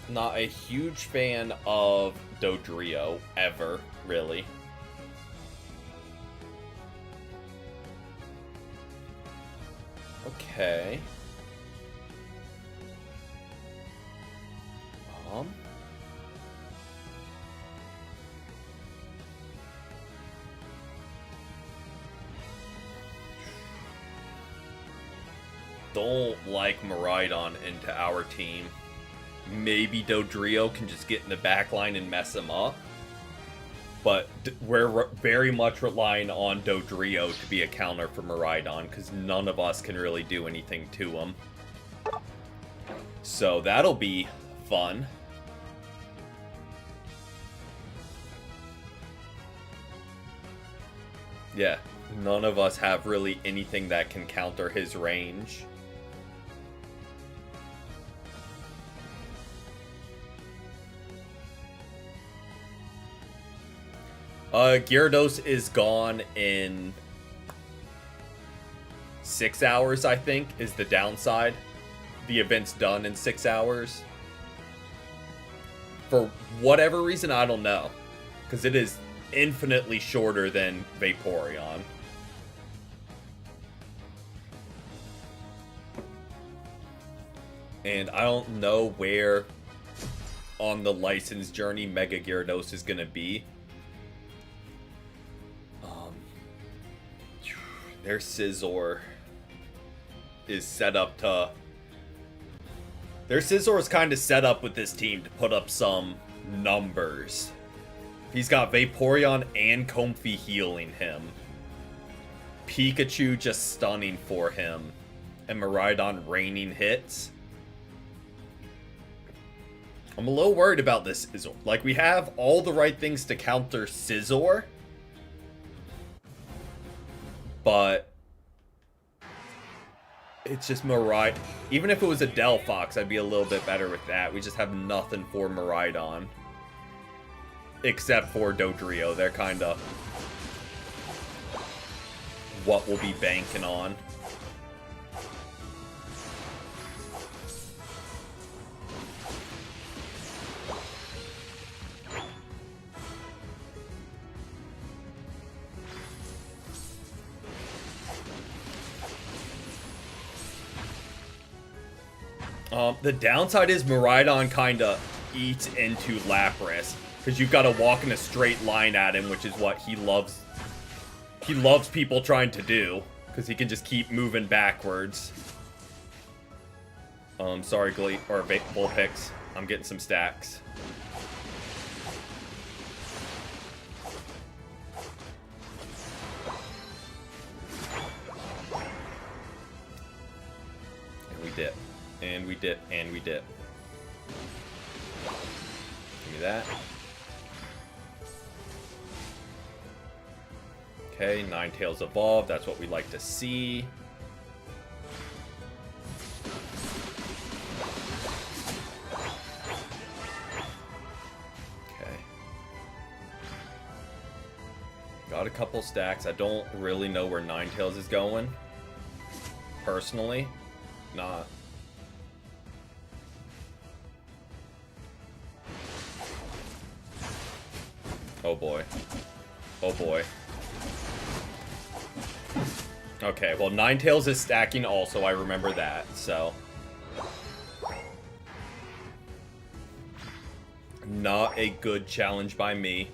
Not a huge fan of Dodrio, ever, really. Okay. Don't like Miraidon into our team. Maybe Dodrio can just get in the back line and mess him up. But we're very much relying on Dodrio to be a counter for Miraidon, because none of us can really do anything to him. So that'll be fun. Yeah, none of us have really anything that can counter his range. Gyarados is gone in 6 hours, I think, is the downside. The event's done in 6 hours. For whatever reason, I don't know. Because it is infinitely shorter than Vaporeon. And I don't know where on the license journey Mega Gyarados is going to be. Their Scizor is set up to... Their Scizor is kind of set up with this team to put up some numbers. He's got Vaporeon and Comfey healing him. Pikachu just stunning for him. And Miraidon raining hits. I'm a little worried about this Scizor. Like, we have all the right things to counter Scizor. But it's just Miraidon. Even if it was a Delphox, I'd be a little bit better with that. We just have nothing for Miraidon. Except for Dodrio. They're kind of what we'll be banking on. The downside is Miraidon kind of eats into Lapras. Because you've got to walk in a straight line at him, which is what he loves. He loves people trying to do. Because he can just keep moving backwards. Sorry, Bullpix. I'm getting some stacks. And we dip. And we dip. And we dip. Give me that. Okay, Ninetales evolved. That's what we like to see. Okay. Got a couple stacks. I don't really know where Ninetales is going. Personally. Not. Oh boy. Oh boy. Okay, well, Ninetales is stacking also, I remember that, so. Not a good challenge by me.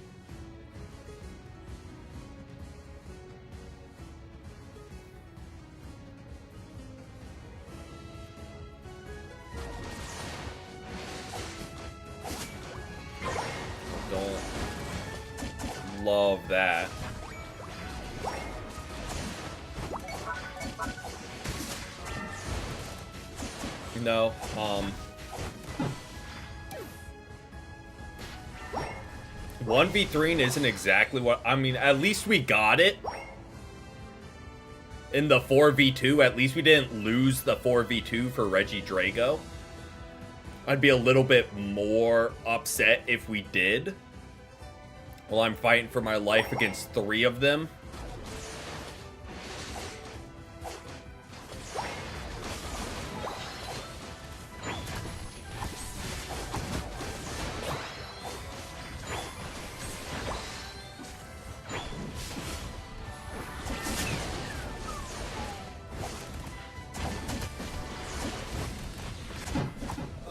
Don't love that. No, 1v3 isn't exactly what... I mean, at least we got it. In the 4v2, at least we didn't lose the 4v2 for Regidrago. I'd be a little bit more upset if we did. Well, I'm fighting for my life against 3 of them.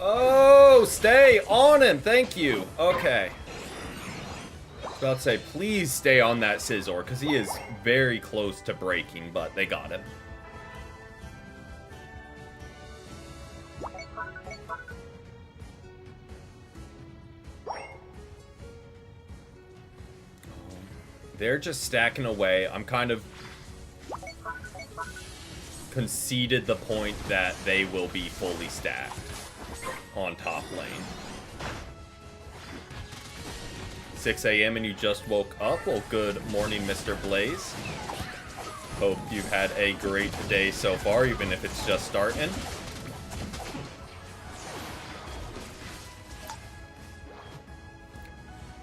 Oh, stay on him. Thank you. Okay. I was about to say, please stay on that Scizor, because he is very close to breaking, but they got him. They're just stacking away. I'm kind of conceded the point that they will be fully stacked on top lane. 6 a.m. and you just woke up? Well, good morning, Mr. Blaze. Hope you've had a great day so far, even if it's just starting.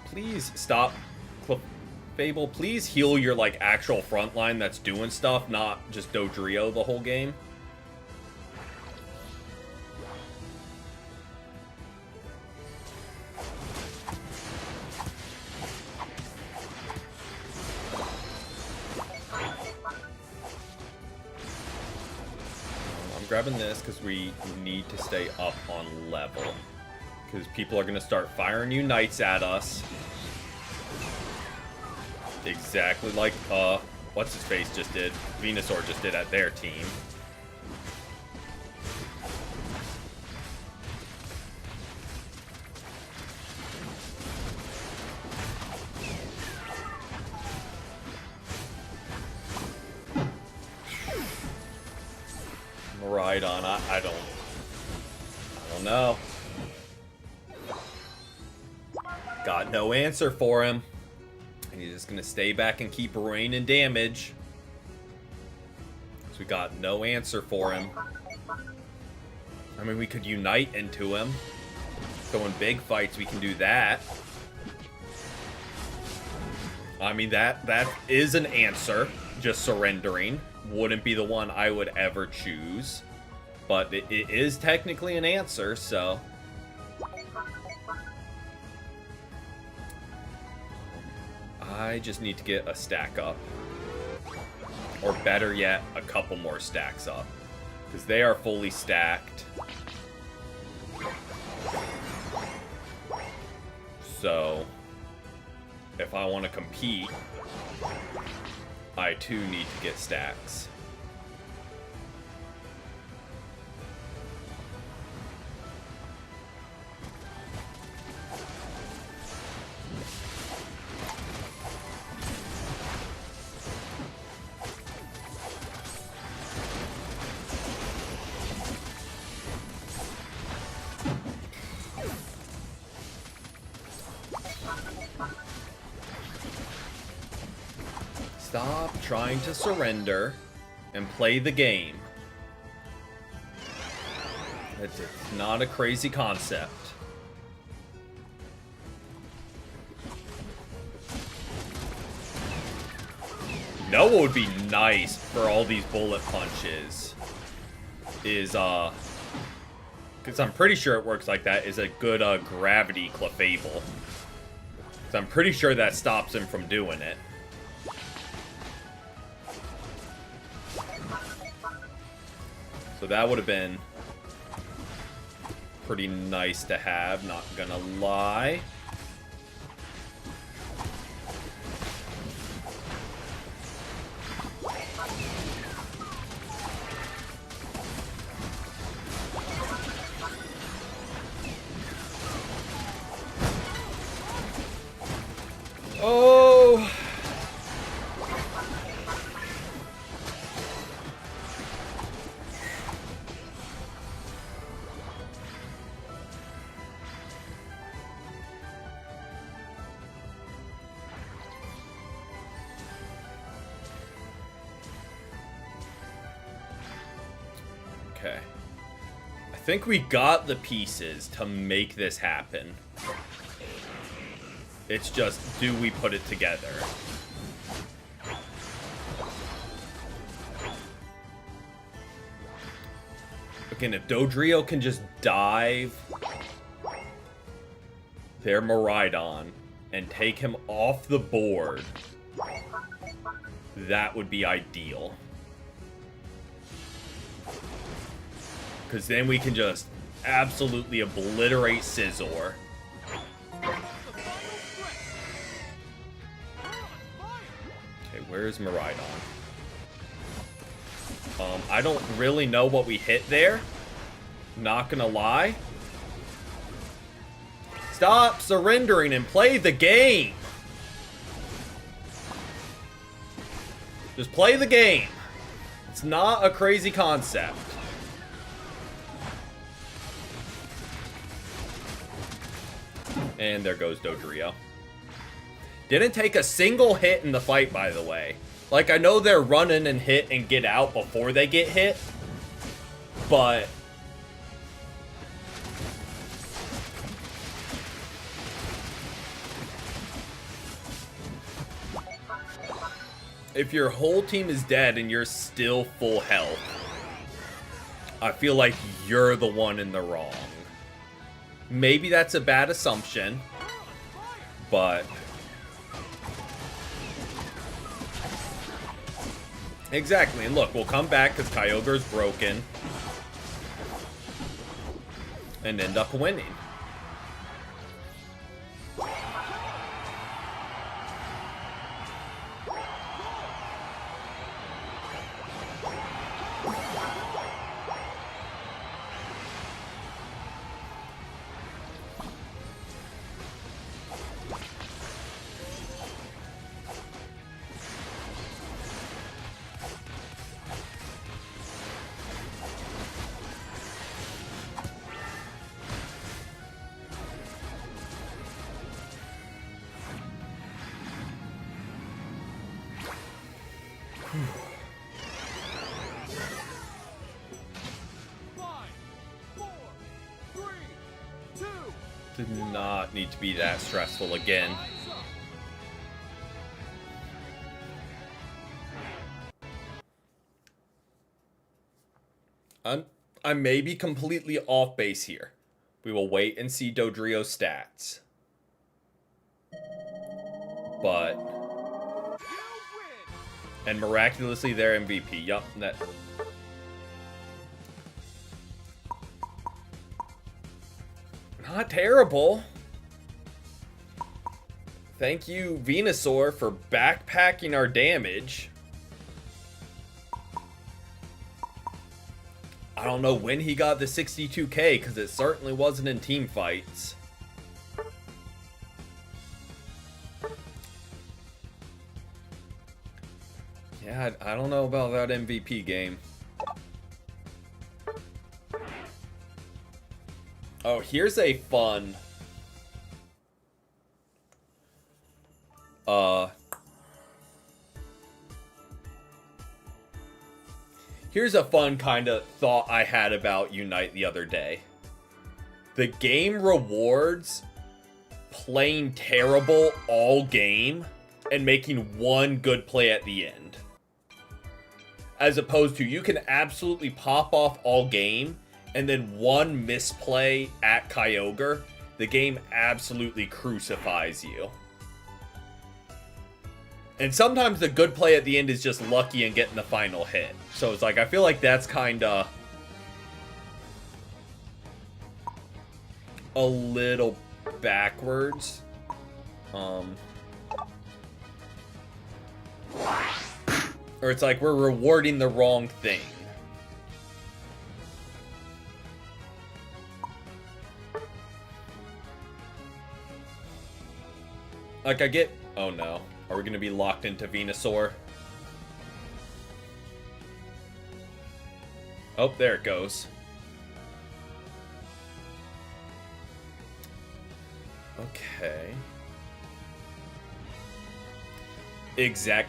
Please stop. Fable, please heal your, like, actual front line that's doing stuff, not just Dodrio the whole game. I'm grabbing this because we need to stay up on level. Because people are going to start firing Unites at us. Exactly like, what's his face just did. Venusaur just did at their team. Right on. I don't know. Got no answer for him. He's just gonna stay back and keep raining damage. So we got no answer for him. I mean, we could unite into him. So in big fights, we can do that. I mean, that is an answer. Just surrendering. Wouldn't be the one I would ever choose. But it is technically an answer, so... I just need to get a stack up. Or better yet, a couple more stacks up. Because they are fully stacked. So... if I want to compete, I too need to get stacks. Stop trying to surrender and play the game. It's not a crazy concept. You know what would be nice for all these bullet punches is, because I'm pretty sure it works like that, is a good gravity clefable. So I'm pretty sure that stops him from doing it. So that would have been pretty nice to have, not gonna lie. Oh! Okay. I think we got the pieces to make this happen. It's just, do we put it together? Again, if Dodrio can just dive their Miraidon and take him off the board, that would be ideal. Because then we can just absolutely obliterate Scizor. Okay, where's Miraidon? I don't really know what we hit there. Not gonna lie. Stop surrendering and play the game. Just play the game. It's not a crazy concept. And there goes Dodrio. Didn't take a single hit in the fight, by the way. Like, I know they're running and hit and get out before they get hit, but if your whole team is dead and you're still full health, I feel like you're the one in the wrong. Maybe that's a bad assumption, but exactly. And look, we'll come back because Kyogre's broken and end up winning. Did not need to be that stressful again. I may be completely off base here. We will wait and see Dodrio's stats. But and miraculously their MVP. Yup, that. Not terrible. I Thank you, Venusaur, for backpacking our damage. I don't know when he got the 62k, because it certainly wasn't in team fights. Yeah, I don't know about that MVP game. Oh, here's a fun... Here's a fun kind of thought I had about Unite the other day. The game rewards playing terrible all game and making one good play at the end. As opposed to, you can absolutely pop off all game, and then one misplay at Kyogre, the game absolutely crucifies you. And sometimes the good play at the end is just lucky and getting the final hit. So it's like, I feel like that's kinda a little backwards. Or it's like we're rewarding the wrong thing. Like, I get... Oh no. Are we going to be locked into Venusaur? Oh, there it goes. Okay.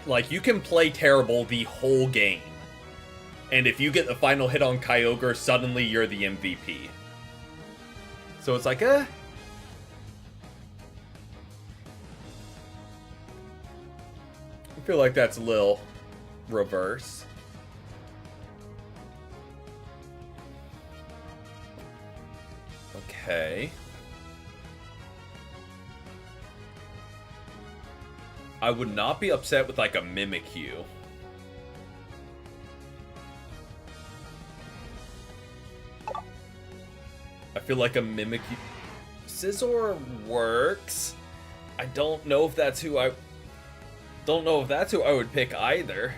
Like, you can play terrible the whole game. And if you get the final hit on Kyogre, suddenly you're the MVP. So it's like, I feel like that's a little reverse. Okay. I would not be upset with like a Mimikyu. I feel like a Mimikyu... Scizor works. I don't know if that's who I would pick either.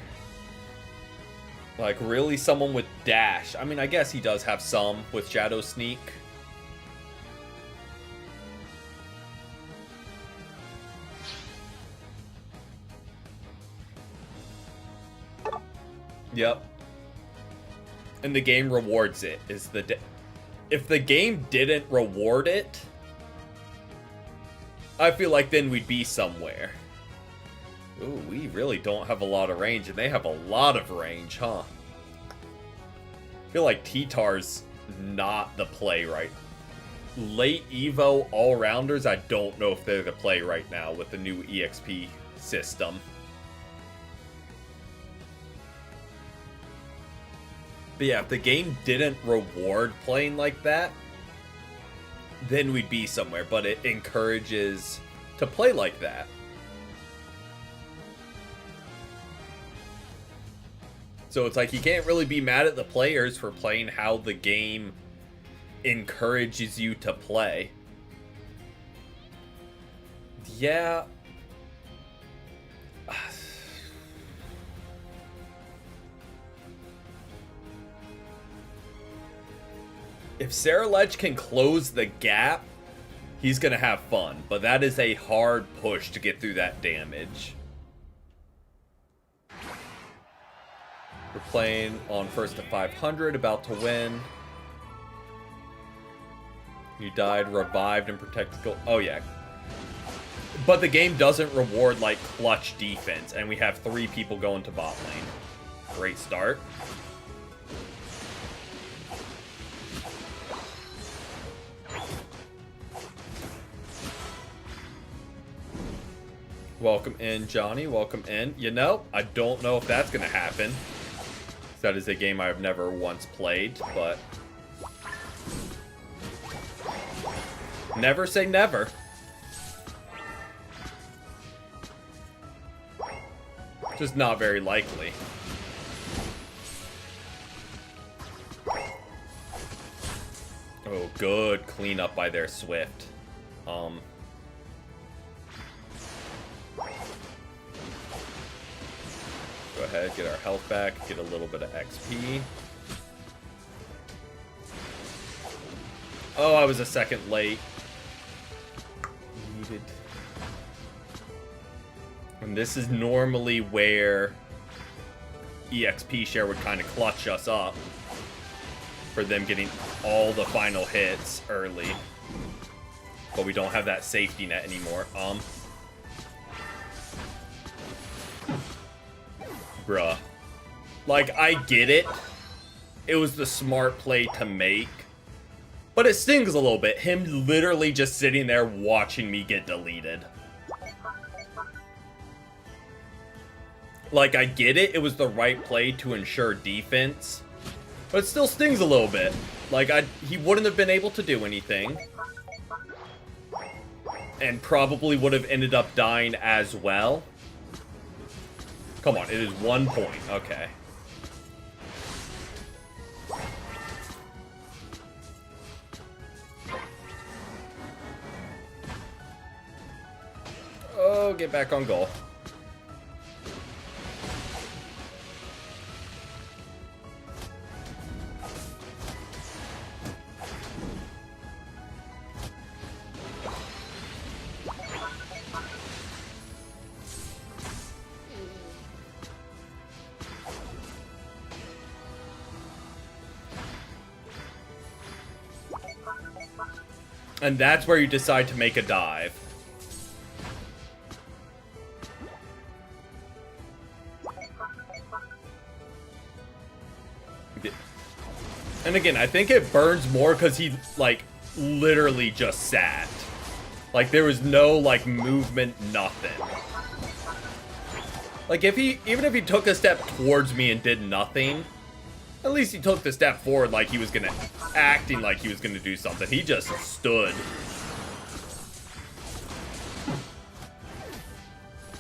Like, really someone with Dash. I mean, I guess he does have some with Shadow Sneak. Yep. And the game rewards it. If the game didn't reward it, I feel like then we'd be somewhere. Ooh, we really don't have a lot of range, and they have a lot of range, huh? I feel like T-Tar's not the play right. Late Evo all-rounders, I don't know if they're the play right now with the new EXP system. But yeah, if the game didn't reward playing like that, then we'd be somewhere. But it encourages to play like that. So it's like you can't really be mad at the players for playing how the game encourages you to play. Yeah. If Saralech can close the gap, he's going to have fun. But that is a hard push to get through that damage. We're playing on first to 500, about to win. You died, revived, and protected goal. Oh, yeah. But the game doesn't reward, like, clutch defense. And we have 3 people going to bot lane. Great start. Welcome in, Johnny. Welcome in. You know, I don't know if that's going to happen. That is a game I've never once played, but... Never say never. Just not very likely. Oh, good cleanup by their Swift. ahead, get our health back, get a little bit of XP. Oh, I was a second late. Needed. And this is normally where EXP share would kind of clutch us up for them getting all the final hits early. But we don't have that safety net anymore. Bruh. Like, I get it. It was the smart play to make. But it stings a little bit. Him literally just sitting there watching me get deleted. Like, I get it. It was the right play to ensure defense. But it still stings a little bit. Like, he wouldn't have been able to do anything. And probably would have ended up dying as well. Come on, it is 1 point. Okay. Oh, get back on goal. And that's where you decide to make a dive. And again, I think it burns more because he, like, literally just sat. Like, there was no, like, movement, nothing. Like, even if he took a step towards me and did nothing, at least he took the step forward like he was gonna, acting like he was gonna do something. He just stood.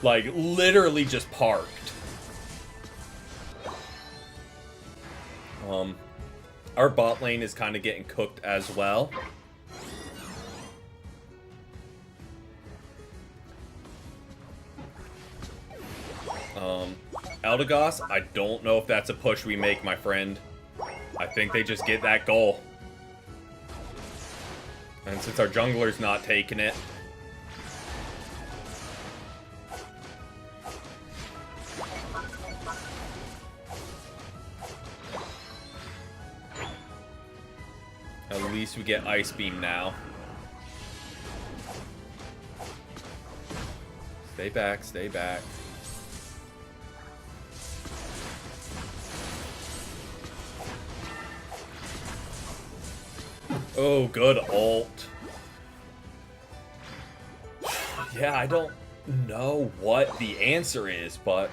Like, literally just parked. Our bot lane is kind of getting cooked as well. Eldegoss, I don't know if that's a push we make, my friend. I think they just get that goal. And since our jungler's not taking it... At least we get Ice Beam now. Stay back, stay back. Oh, good ult. Yeah, I don't know what the answer is, but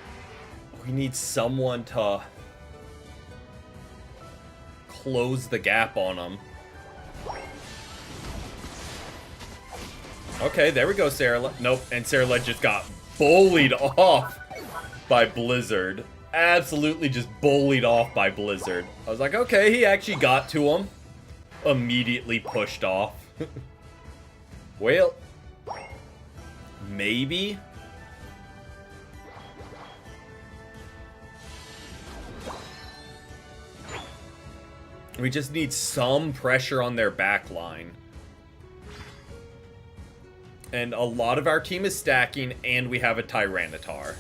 we need someone to close the gap on them. Okay, there we go, Sarah. Nope, and Sarah just got bullied off by Blizzard. Absolutely just bullied off by Blizzard. I was like, okay, he actually got to him. Immediately pushed off. Well, maybe. We just need some pressure on their back line. And a lot of our team is stacking, and we have a Tyranitar.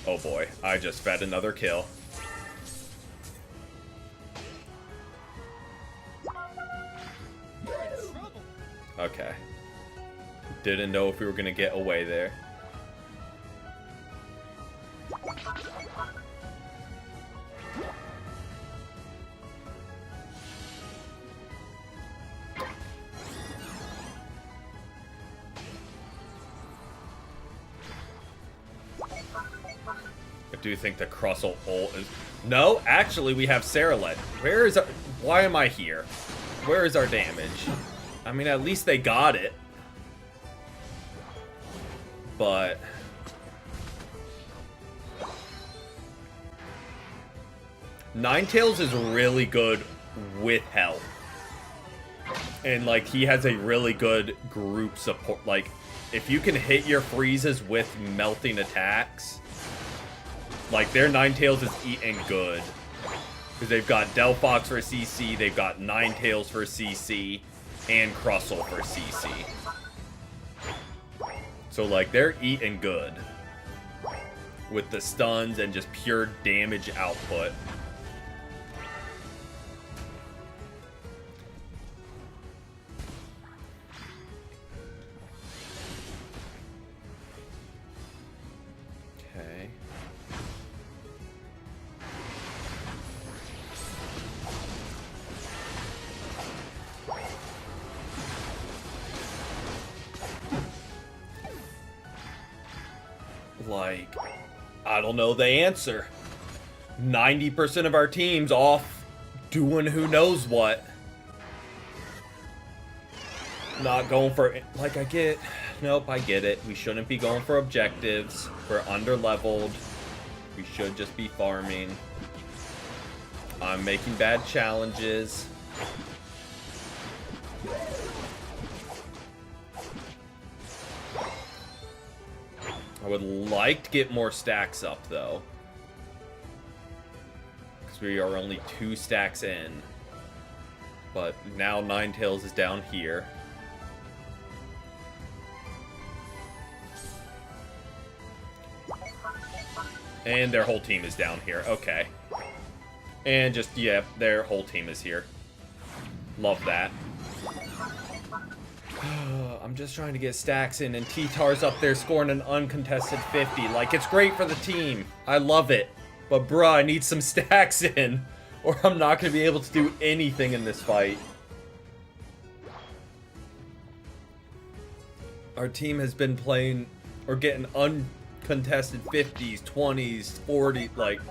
Oh boy, I just fed another kill. Okay. Didn't know if we were gonna get away there. I do think the Crustle ult is... No, actually we have Saralet. Where is our... Why am I here? Where is our damage? I mean, at least they got it. But... Ninetales is really good with health. And, like, he has a really good group support. Like, if you can hit your freezes with melting attacks, Like, their Ninetales is eating good. Because they've got Delphox for CC, they've got Ninetales for CC, and Crustle for CC. So, like, they're eating good. With the stuns and just pure damage output. Okay. Like, I don't know the answer. 90% of our team's off doing who knows what. Not going for, like, I get, nope, I get it. We shouldn't be going for objectives. We're under-leveled. We should just be farming. I'm making bad challenges. I would like to get more stacks up, though. Because we are only 2 stacks in. But now Ninetales is down here. And their whole team is down here. Okay. And just, yeah, their whole team is here. Love that. I'm just trying to get stacks in, and T-Tar's up there scoring an uncontested 50. Like, it's great for the team. I love it. But, bruh, I need some stacks in, or I'm not going to be able to do anything in this fight. Our team has been playing, or getting uncontested 50s, 20s, 40s, like...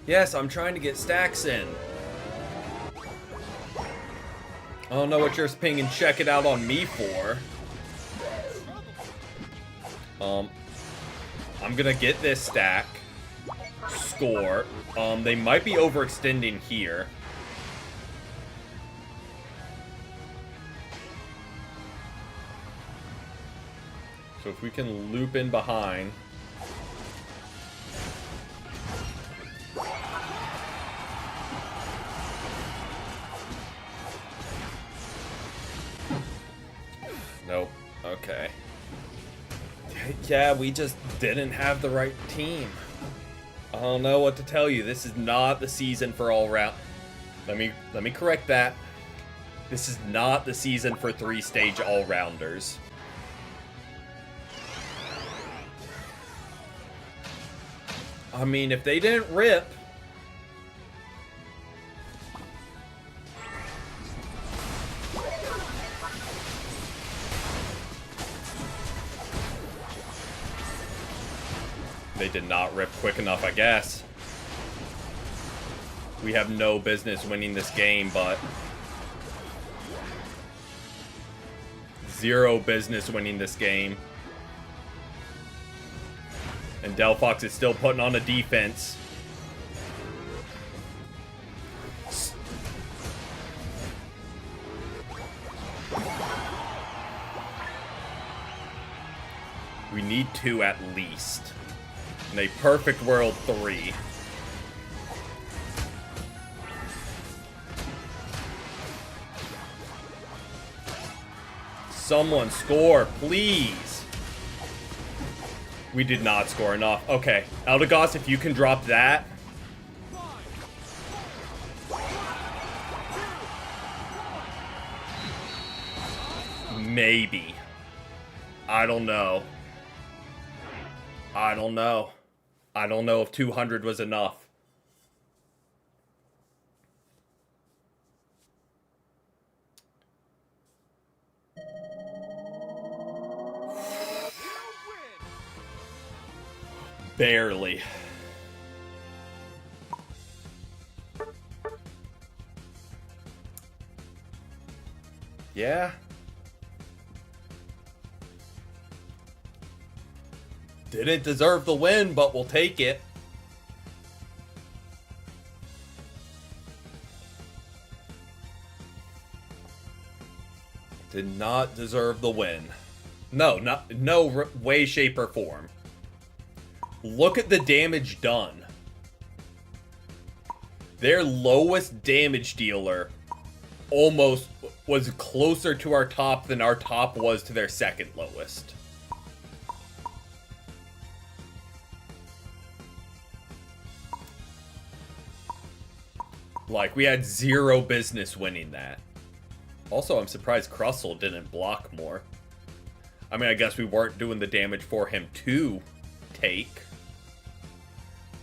Yes, I'm trying to get stacks in. I don't know what you're pinging check it out on me for. I'm gonna get this stack. Score. They might be overextending here. So if we can loop in behind. Nope. Okay. Yeah, we just didn't have the right team. I don't know what to tell you. This is not the season for all round. Let me correct that. This is not the season for 3-stage all-rounders. I mean, if they didn't rip... They did not rip quick enough, I guess. We have no business winning this game, but... Zero business winning this game. And Delphox is still putting on a defense. We need 2 at least. In a perfect world, 3. Someone score, please. We did not score enough. Okay, Eldegoss, if you can drop that. Maybe. I don't know. I don't know. I don't know if 200 was enough. Barely. Yeah. Didn't deserve the win, but we'll take it. Did not deserve the win. No way, shape, or form. Look at the damage done. Their lowest damage dealer almost was closer to our top than our top was to their second lowest. Like, we had zero business winning that. Also, I'm surprised Crustle didn't block more. I mean, I guess we weren't doing the damage for him to take.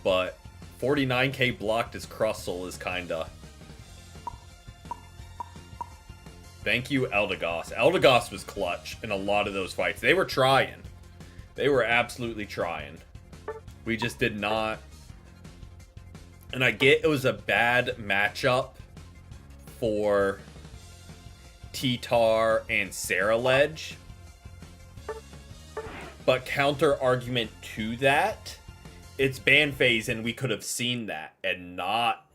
But 49k blocked as Crustle is kinda... Thank you, Eldegoss. Eldegoss was clutch in a lot of those fights. They were trying. They were absolutely trying. We just did not... And I get it was a bad matchup for T-Tar and Saraledge. But counter argument to that, it's ban phase and we could have seen that and not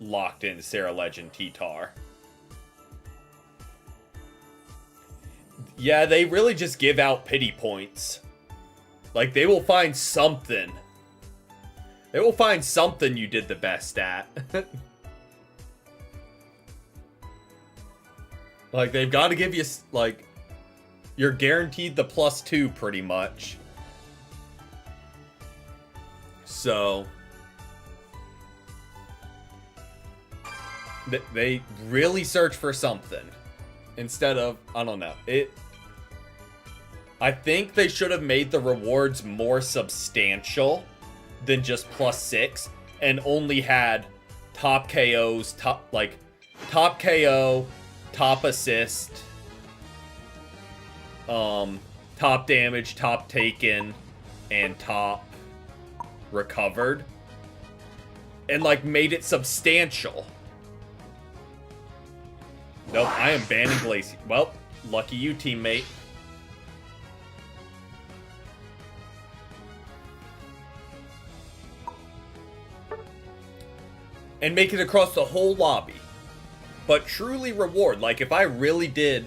locked in Saraledge and T-Tar. Yeah, they really just give out pity points. Like, they will find something. They will find something you did the best at. Like, they've got to give you, like, you're guaranteed the +2 pretty much. So, they really search for something. Instead of, I don't know. I think they should have made the rewards more substantial than just +6 and only had top KOs, top KO, top assist, top damage, top taken, and top recovered. And like made it substantial. Nope, I am banning Glacier. Well, lucky you, teammate. And make it across the whole lobby. But truly reward. Like, if I really did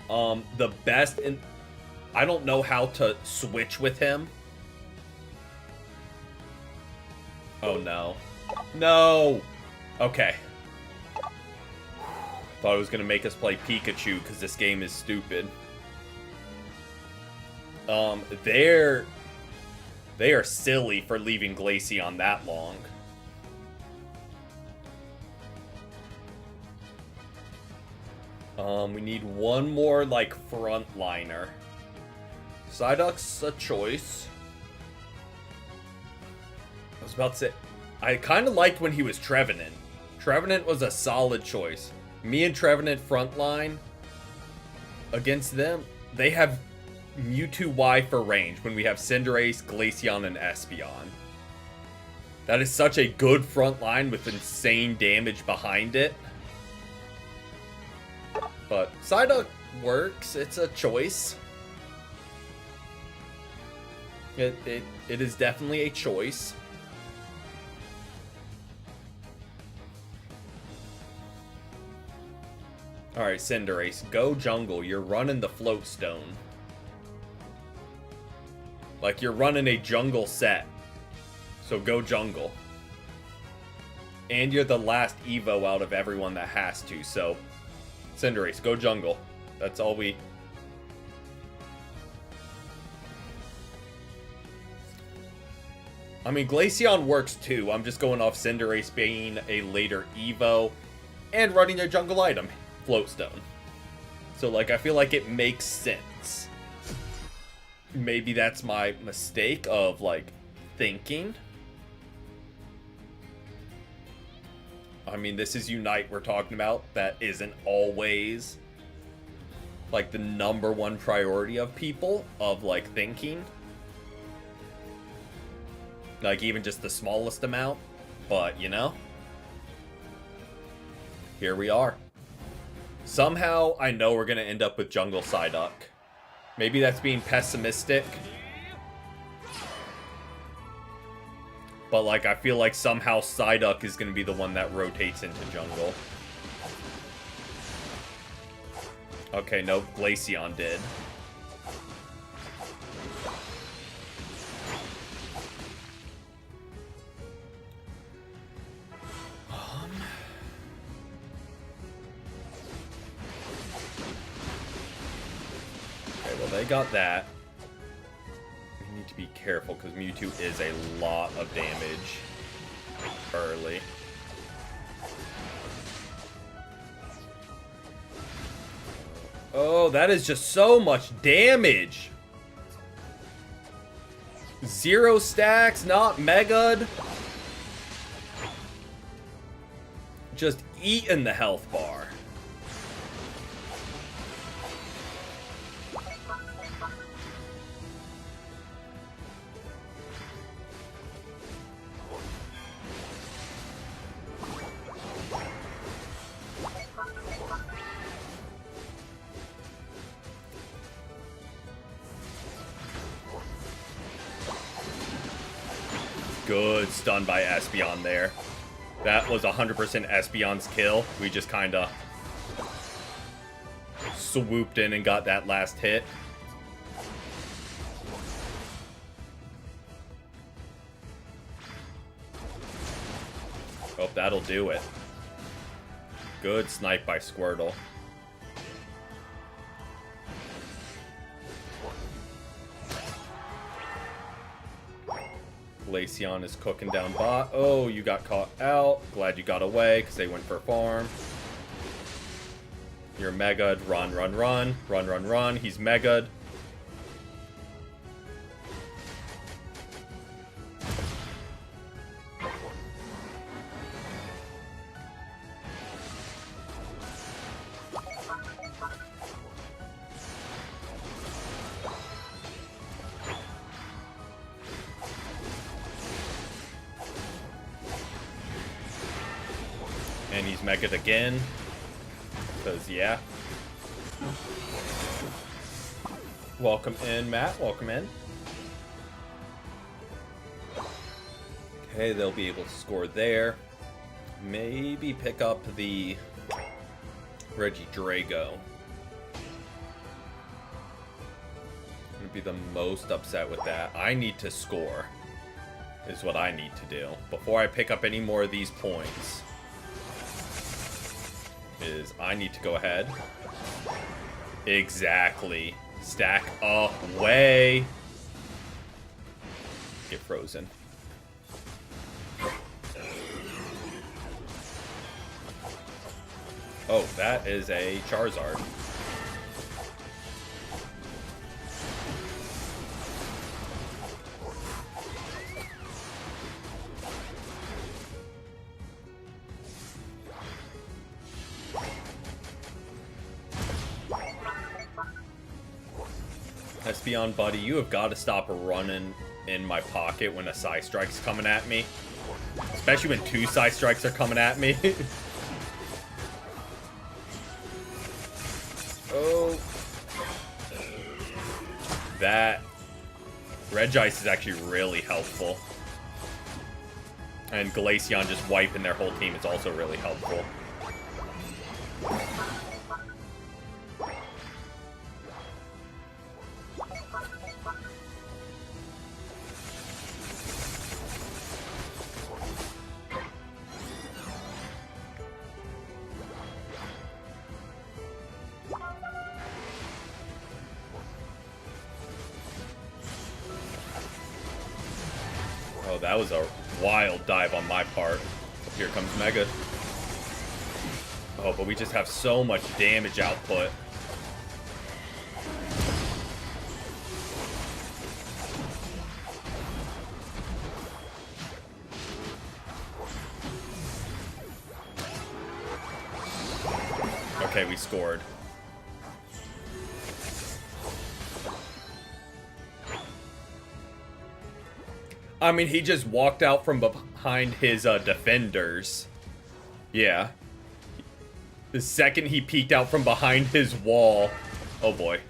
the best in... I don't know how to switch with him. Oh, no. No! Okay. Thought it was going to make us play Pikachu because this game is stupid. They are silly for leaving Glaceon that long. We need one more, like, frontliner. Psyduck's a choice. I was about to say... I kind of liked when he was Trevenant. Trevenant was a solid choice. Me and Trevenant frontline against them, they have Mewtwo Y for range when we have Cinderace, Glaceon, and Espeon. That is such a good frontline with insane damage behind it. But Psyduck works. It's a choice. It is definitely a choice. Alright, Cinderace, go jungle. You're running the float stone. Like, you're running a jungle set. So go jungle. And you're the last Evo out of everyone that has to, so... Cinderace, go jungle. That's all we... I mean, Glaceon works too. I'm just going off Cinderace being a later Evo and running a jungle item, Floatstone. So, like, I feel like it makes sense. Maybe that's my mistake of, like, thinking. I mean, this is Unite we're talking about. That isn't always, like, the #1 priority of people, of, like, thinking. Like, even just the smallest amount. But, you know. Here we are. Somehow, I know we're going to end up with Jungle Psyduck. Maybe that's being pessimistic. But, like, I feel like somehow Psyduck is going to be the one that rotates into jungle. Okay, no, Glaceon did. they got that. We need to be careful because Mewtwo is a lot of damage early. Oh, that is just so much damage. 0 stacks, not Mega'd. Just eating the health bar. Good stun by Espeon there. That was 100% Espeon's kill. We just kind of swooped in and got that last hit. Oh, that'll do it. Good snipe by Squirtle. Glaceon is cooking down bot. Oh, you got caught out. Glad you got away because they went for farm. You're Mega'd. Run, run, run. Run, run, run. He's Mega'd. And he's Mega'd again. Because, yeah. Welcome in, Matt. Welcome in. Okay, they'll be able to score there. Maybe pick up the Regidrago. I'm going to be the most upset with that. I need to score, is what I need to do. Before I pick up any more of these points, is I need to go ahead. Exactly. Stack away. Get frozen. Oh, that is a Charizard. Espeon, buddy, you have got to stop running in my pocket when a Psy Strike's coming at me. Especially when 2 Psy Strikes are coming at me. Oh. That Regice is actually really helpful. And Glaceon just wiping their whole team is also really helpful. Oh, that was a wild dive on my part. Here comes Mega. Oh, but we just have so much damage output. Okay, we scored. I mean, he just walked out from behind his defenders. Yeah. The second he peeked out from behind his wall. Oh boy.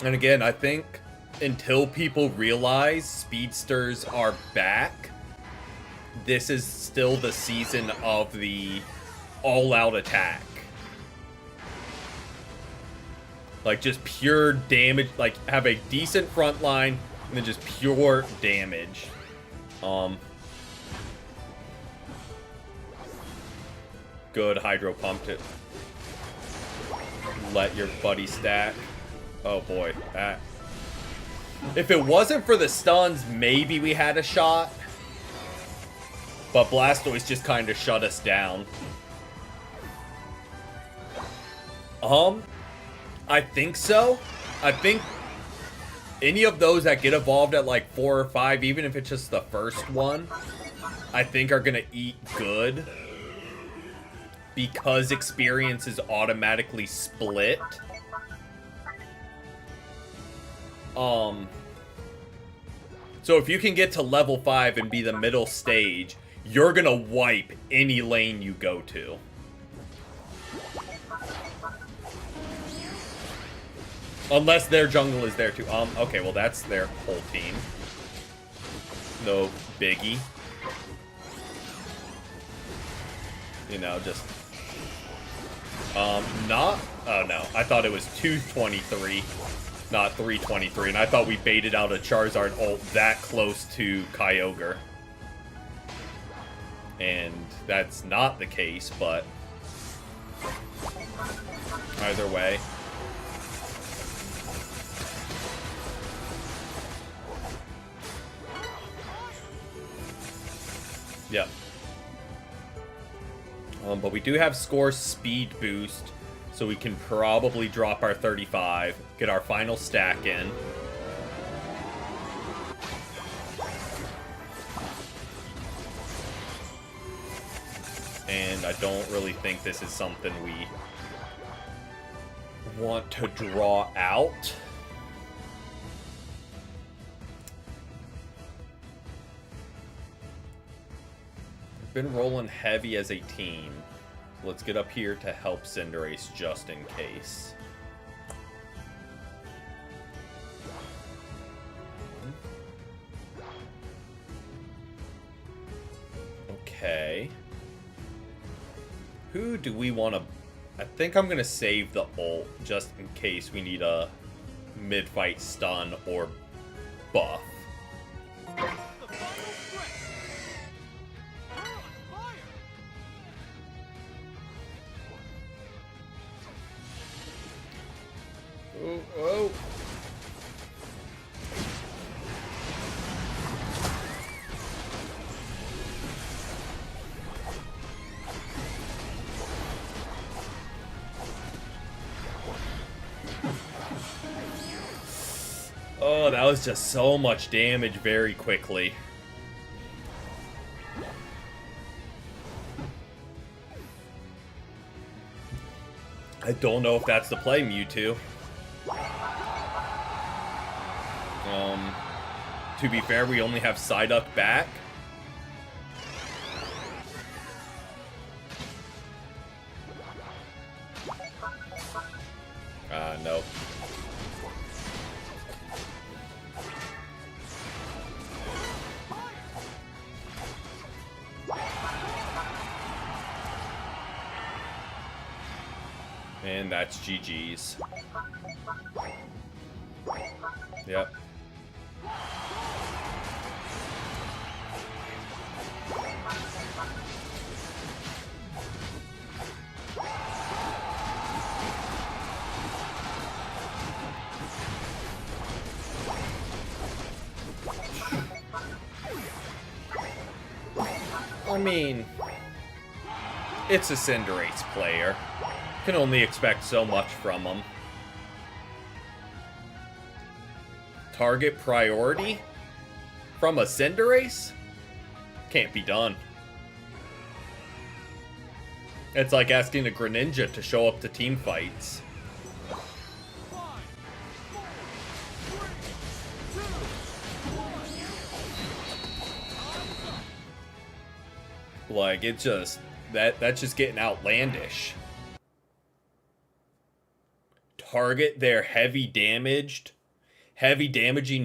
And again, I think until people realize speedsters are back, this is still the season of the all-out attack. Like, just pure damage. Like, have a decent front line, and then just pure damage. Good hydro pump to let your buddy stack. Oh boy, that. If it wasn't for the stuns, maybe we had a shot. But Blastoise just kind of shut us down. I think so. I think any of those that get evolved at like 4 or 5, even if it's just the first one, I think are gonna eat good. Because experience is automatically split. So if you can get to level 5 and be the middle stage, you're gonna wipe any lane you go to. Unless their jungle is there too. Okay, well that's their whole team. No biggie. You know, just... not... Oh, no. I thought it was 223, not 323. And I thought we baited out a Charizard ult that close to Kyogre. And that's not the case, but... either way. Yep. But we do have score speed boost, so we can probably drop our 35, get our final stack in. And I don't really think this is something we want to draw out. Been rolling heavy as a team. Let's get up here to help Cinderace just in case. Okay. Who do we want to... I think I'm going to save the ult just in case we need a mid-fight stun or buff. Oh. Oh, that was just so much damage very quickly. I don't know if that's the play, Mewtwo. To be fair, we only have Psyduck back. No. And that's GG's. Yep. I mean, it's a Cinderace player. Can only expect so much from him. Target priority from a Cinderace? Can't be done. It's like asking a Greninja to show up to team fights. Like, it just... That's just getting outlandish. Target their heavy damaging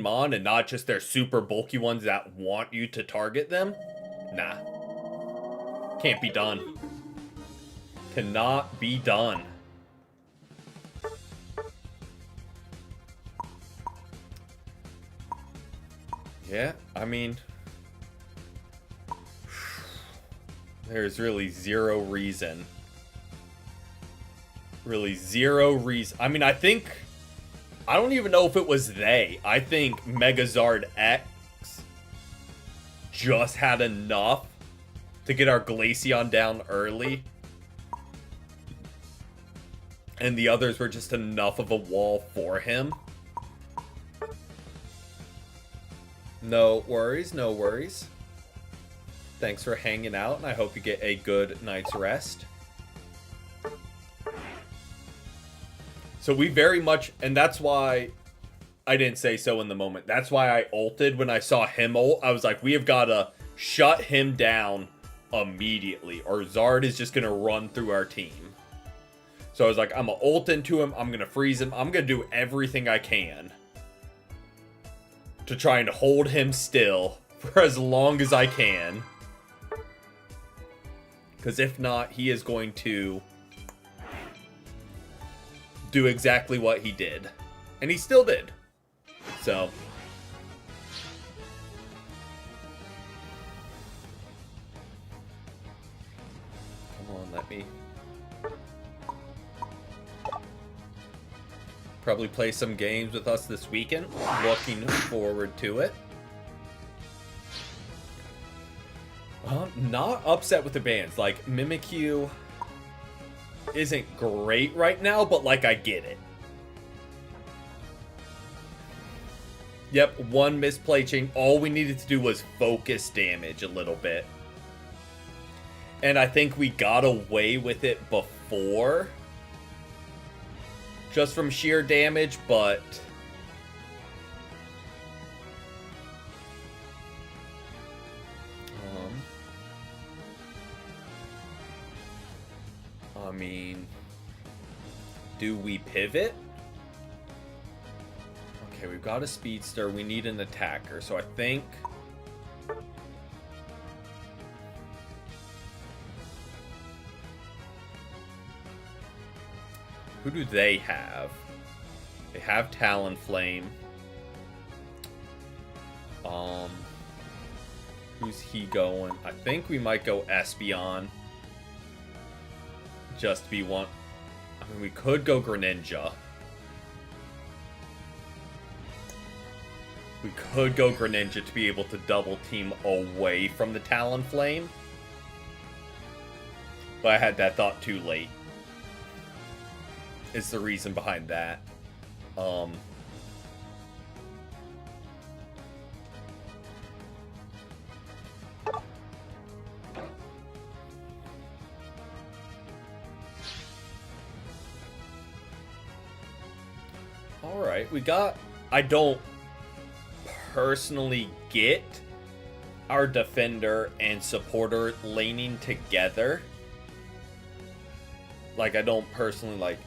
mon and not just their super bulky ones that want you to target them? Nah. Can't be done. Cannot be done. Yeah, I mean, there's really zero reason. Really zero reason. I mean, I don't even know if it was they. I think Megazard X just had enough to get our Glaceon down early. And the others were just enough of a wall for him. No worries, no worries. Thanks for hanging out, and I hope you get a good night's rest. So we very much, and that's why I didn't say so in the moment. That's why I ulted when I saw him ult. I was like, we have got to shut him down immediately, or Zard is just going to run through our team. So I was like, I'm going to ult into him. I'm going to freeze him. I'm going to do everything I can to try and hold him still for as long as I can. Because if not, he is going to do exactly what he did. And he still did. So. Come on, let me. Probably play some games with us this weekend. Looking forward to it. Not upset with the bans. Like, Mimikyu isn't great right now, but, like, I get it. Yep, one misplay chain. All we needed to do was focus damage a little bit. And I think we got away with it before. Just from sheer damage, but I mean, do we pivot? Okay, we've got a speedster. We need an attacker. So I think who do they have? They have Talonflame. Who's he going? I think we might go Espeon. Just to be one. I mean, we could go Greninja. We could go Greninja to be able to double team away from the Talonflame. But I had that thought too late. Is the reason behind that. Alright, we got... I don't personally get our defender and supporter laning together. Like, I don't personally, like,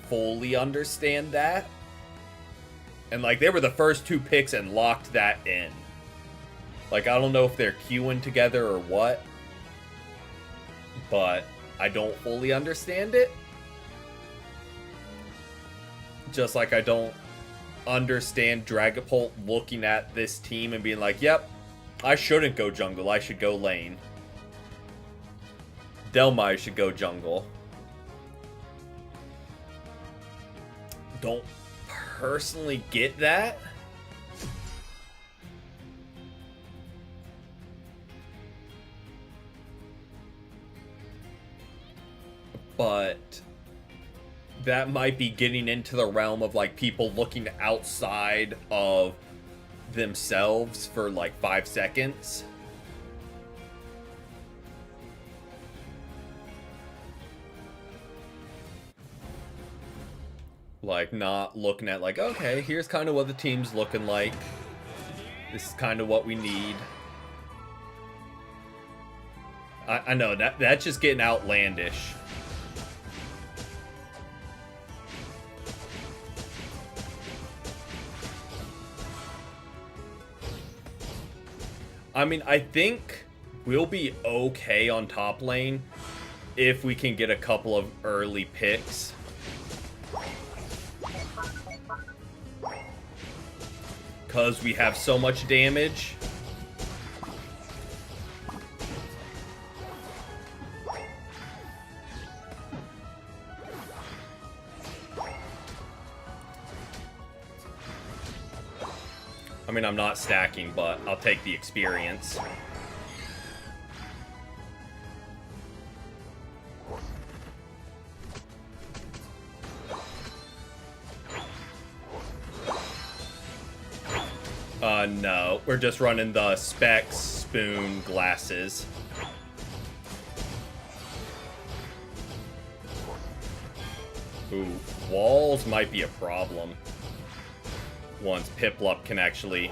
fully understand that. And, like, they were the first two picks and locked that in. Like, I don't know if they're queuing together or what. But I don't fully understand it. Just like I don't understand Dragapult looking at this team and being like, yep, I shouldn't go jungle, I should go lane. Delmai should go jungle. Don't personally get that. But that might be getting into the realm of, like, people looking outside of themselves for, like, 5 seconds. Like, not looking at, like, okay, here's kind of what the team's looking like. This is kind of what we need. I know, that's just getting outlandish. I mean, I think we'll be okay on top lane if we can get a couple of early picks. because we have so much damage. I mean, I'm not stacking, but I'll take the experience. No. We're just running the specs, spoon, glasses. Ooh, walls might be a problem. Once Piplup can actually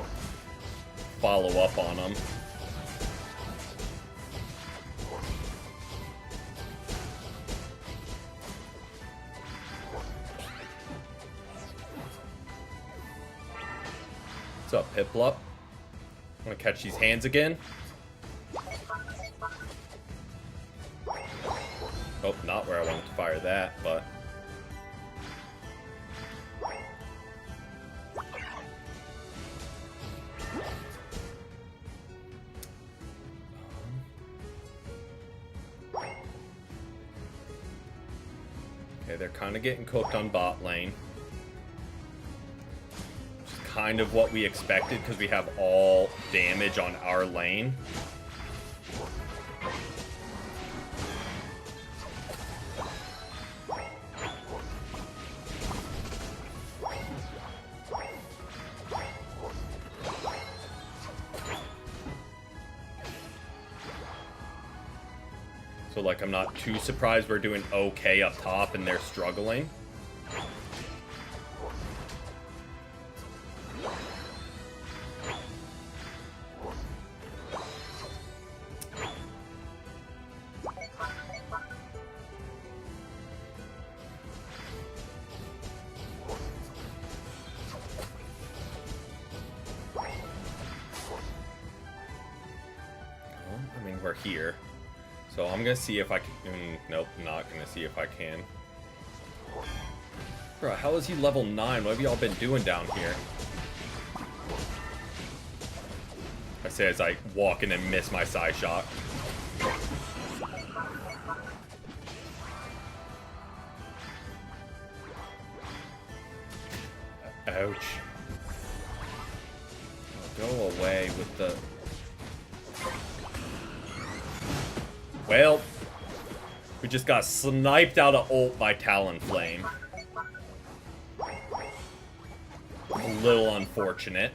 follow up on them. What's up, Piplup? Want to catch these hands again? Oh, not where I wanted to fire that, but... Okay, they're kind of getting cooked on bot lane. Which is kind of what we expected, because we have all damage on our lane. So, like, I'm not too surprised we're doing okay up top and they're struggling. I mean, we're here. So I'm gonna see if I can. Nope, not gonna see if I can. Bro, how is he level 9? What have y'all been doing down here? I say as I walk in and miss my side shot. Ouch. Go away with the... Well, we just got sniped out of ult by Talonflame. A little unfortunate.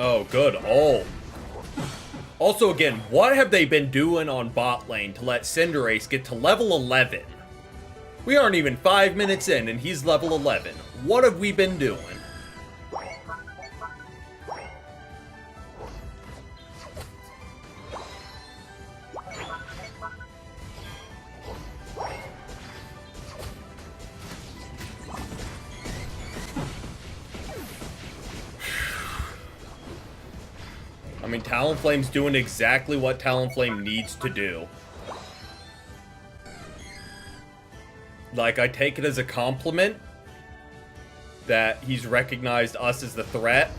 Oh, good. Oh. Also, again, what have they been doing on bot lane to let Cinderace get to level 11? We aren't even 5 minutes in, and he's level 11. What have we been doing? I mean, Talonflame's doing exactly what Talonflame needs to do. Like, I take it as a compliment that he's recognized us as the threat.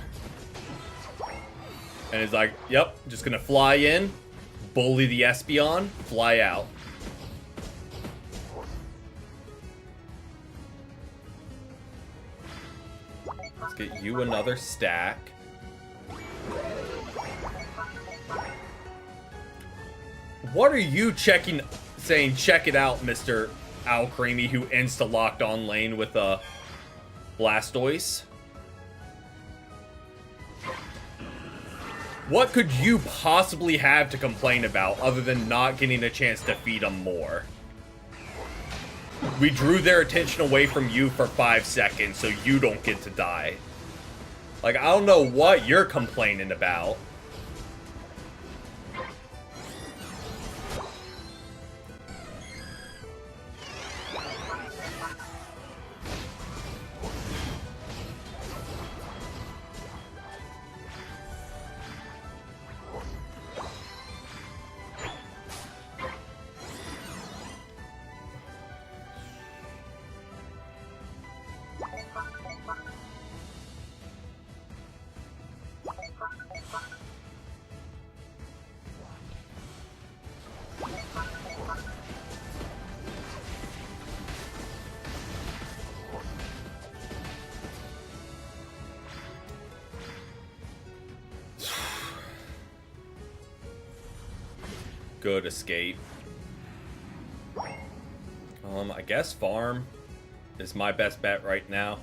And is like, yep, just gonna fly in, bully the Espeon, fly out. Let's get you another stack. What are you checking, saying check it out, Mr. Alcremie, who insta-locked on lane with a Blastoise? What could you possibly have to complain about other than not getting a chance to feed him more? We drew their attention away from you for 5 seconds so you don't get to die. Like, I don't know what you're complaining about. Good escape. I guess farm is my best bet right now.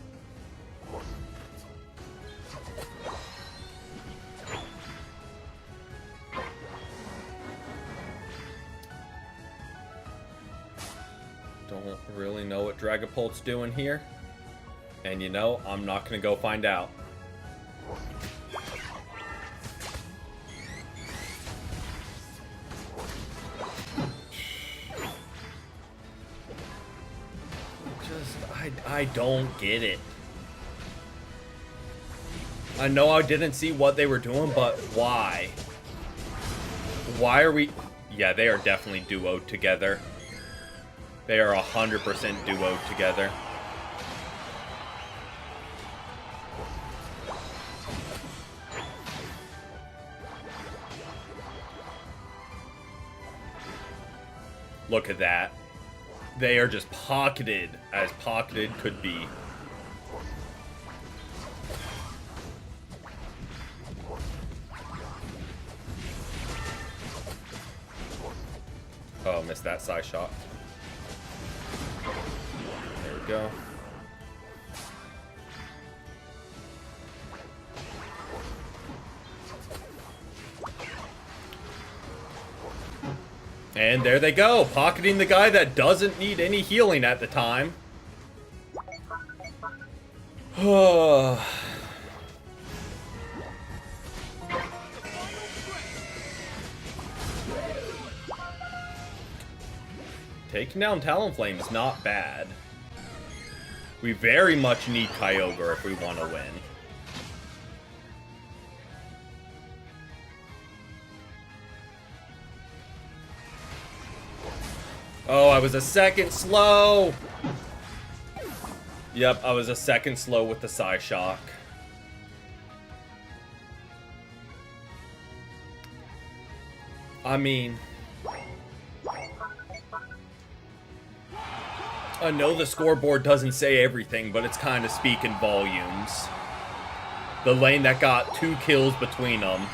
Don't really know what Dragapult's doing here. And you know, I'm not gonna go find out. I don't get it. I know I didn't see what they were doing, but why? Why are we... Yeah, they are definitely duoed together. They are 100% duoed together. Look at that. They are just pocketed as pocketed could be. Oh, missed that side shot. There we go. And there they go, pocketing the guy that doesn't need any healing at the time. Taking down Talonflame is not bad. We very much need Kyogre if we want to win. Oh, I was a second slow. Yep, I was a second slow with the Psyshock. I mean, I know the scoreboard doesn't say everything, but it's kind of speaking volumes. The lane that got 2 kills between them.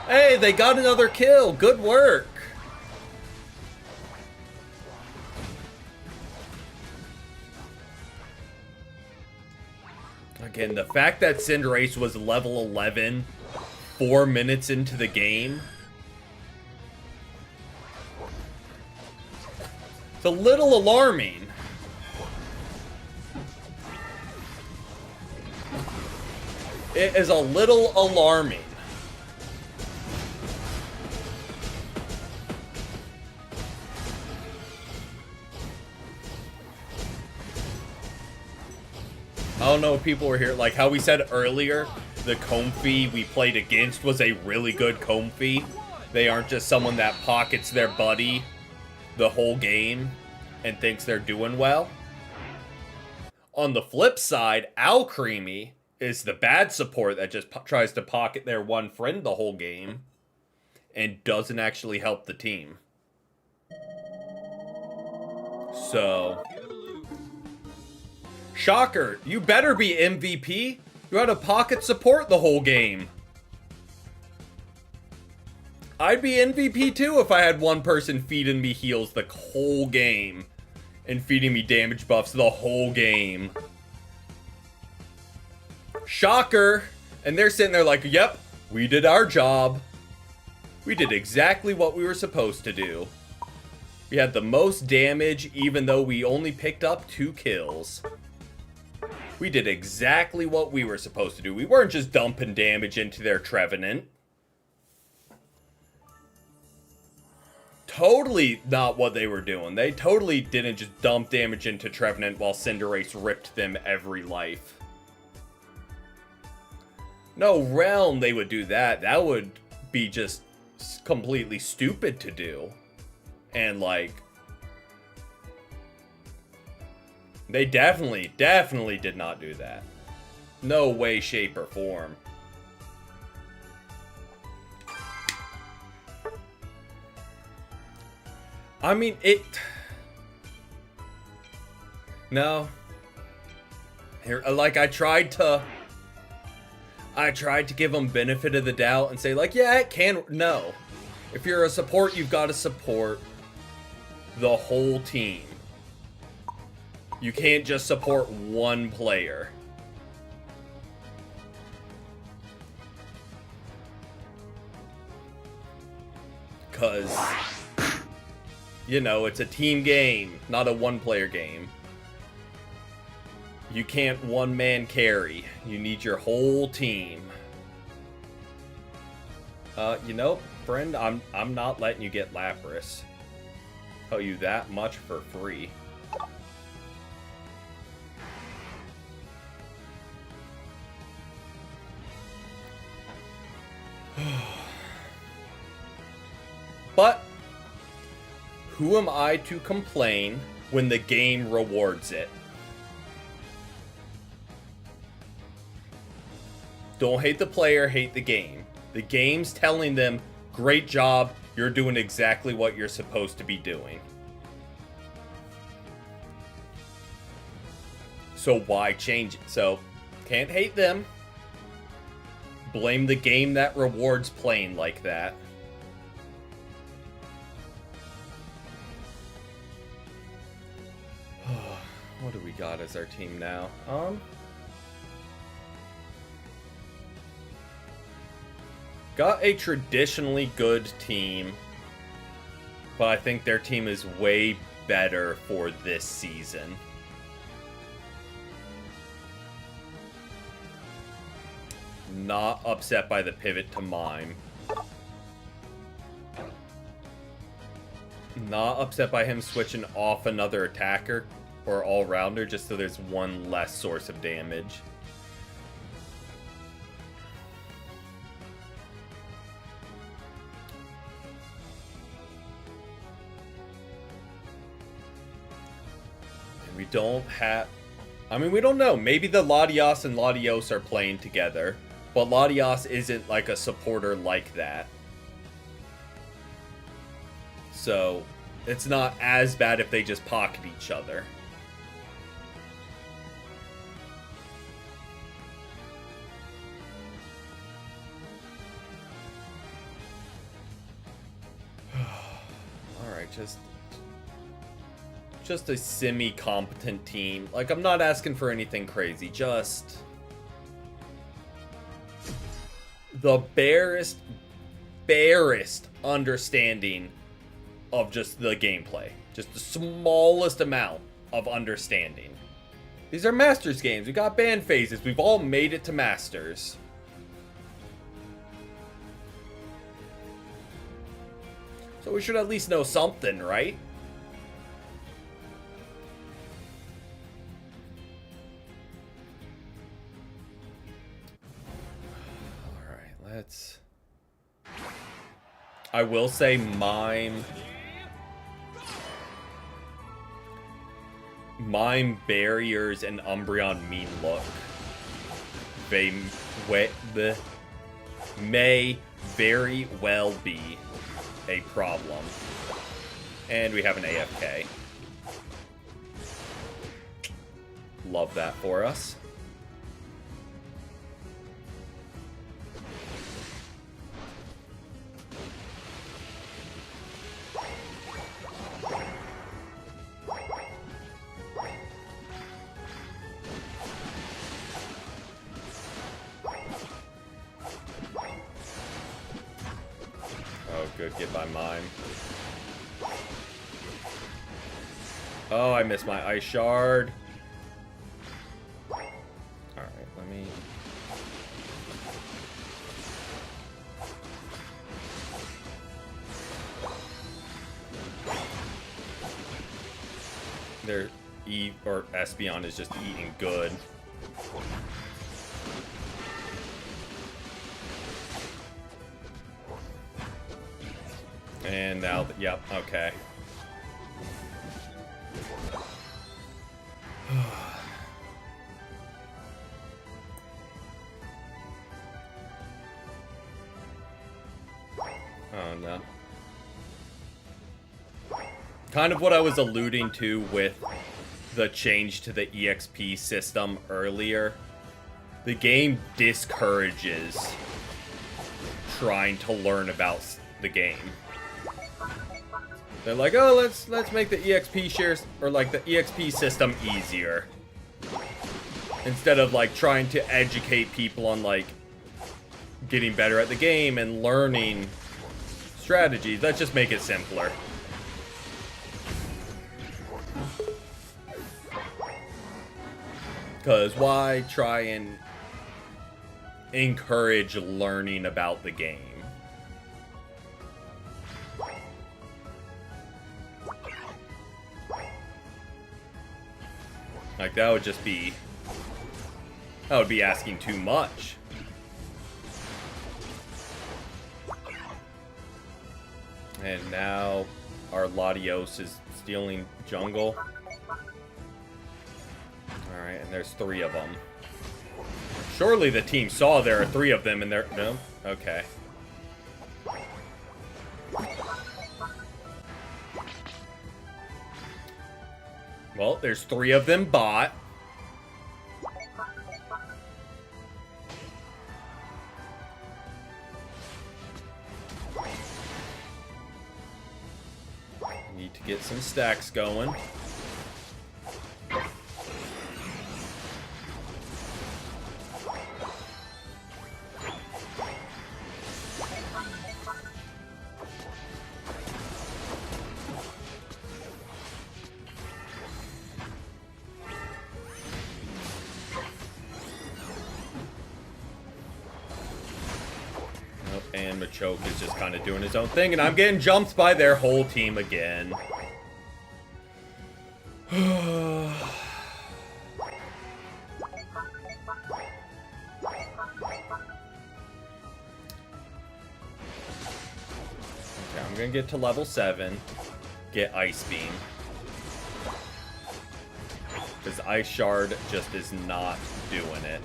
Hey, they got another kill. Good work. Again, the fact that Cinderace was level 11 4 minutes into the game. It's a little alarming. It is a little alarming. I don't know if people were here, like how we said earlier, the Comfey we played against was a really good Comfey. They aren't just someone that pockets their buddy the whole game and thinks they're doing well. On the flip side, Alcremie is the bad support that just tries to pocket their one friend the whole game and doesn't actually help the team. So... Shocker, you better be MVP. You had a pocket support the whole game. I'd be MVP too if I had one person feeding me heals the whole game. And feeding me damage buffs the whole game. Shocker! And they're sitting there like, yep, we did our job. We did exactly what we were supposed to do. We had the most damage even though we only picked up 2 kills. We did exactly what we were supposed to do. We weren't just dumping damage into their Trevenant. Totally not what they were doing. They totally didn't just dump damage into Trevenant while Cinderace ripped them every life. No realm they would do that. That would be just completely stupid to do. And like, they definitely did not do that. No way, shape, or form. I mean, no. Here, like, I tried to give them benefit of the doubt and say, like, yeah, it can. No. If you're a support, you've got to support the whole team. You can't just support one player. Because, you know, it's a team game, not a one-player game. You can't one-man carry. You need your whole team. You know, friend, I'm not letting you get Lapras. Tell you that much for free. But who am I to complain when the game rewards it? Don't hate the player, hate the game. The game's telling them, great job, you're doing exactly what you're supposed to be doing. So why change it? So, can't hate them. Blame the game that rewards playing like that. What do we got as our team now? Got a traditionally good team, but I think their team is way better for this season. Not upset by the pivot to Mime. Not upset by him switching off another attacker or all-rounder just so there's one less source of damage. And we don't have... I mean, we don't know. Maybe the Latios and Latios are playing together, but Latios isn't like a supporter like that. So, it's not as bad if they just pocket each other. Alright, just a semi-competent team. Like, I'm not asking for anything crazy, just the barest understanding of just the gameplay. Just the smallest amount of understanding. These are Masters games. We got band phases. We've all made it to Masters. So we should at least know something, right? Alright, let's... I will say Mime, barriers, and Umbreon mean look. They may very well be a problem. And we have an AFK. Love that for us. Oh, good. Get by mine. Oh, I missed my ice shard. Alright, let me... Their E or Espeon is just eating good. And now, yep, okay. Oh no. Kind of what I was alluding to with the change to the EXP system earlier. The game discourages trying to learn about the game. They're like, oh, let's make the EXP shares or like the EXP system easier. Instead of like trying to educate people on like getting better at the game and learning strategies. Let's just make it simpler. Because why try and encourage learning about the game? Like, that would just be... That would be asking too much. And now our Latios is stealing jungle. Alright, and there's 3 of them. Surely the team saw there are 3 of them and they're... No? Okay. Well, there's 3 of them bot. Need to get some stacks going. And Machoke is just kind of doing his own thing, and I'm getting jumped by their whole team again. Okay, I'm gonna get to level 7, get Ice Beam. Because Ice Shard just is not doing it.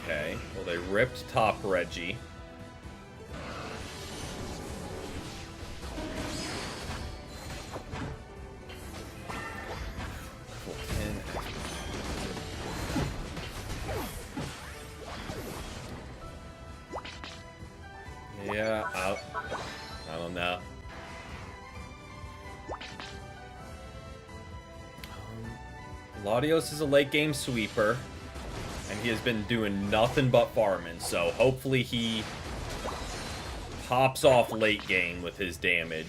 Okay, well they ripped top Reggie. Yeah, I don't know. Latios is a late game sweeper. And he has been doing nothing but farming, so hopefully he pops off late game with his damage.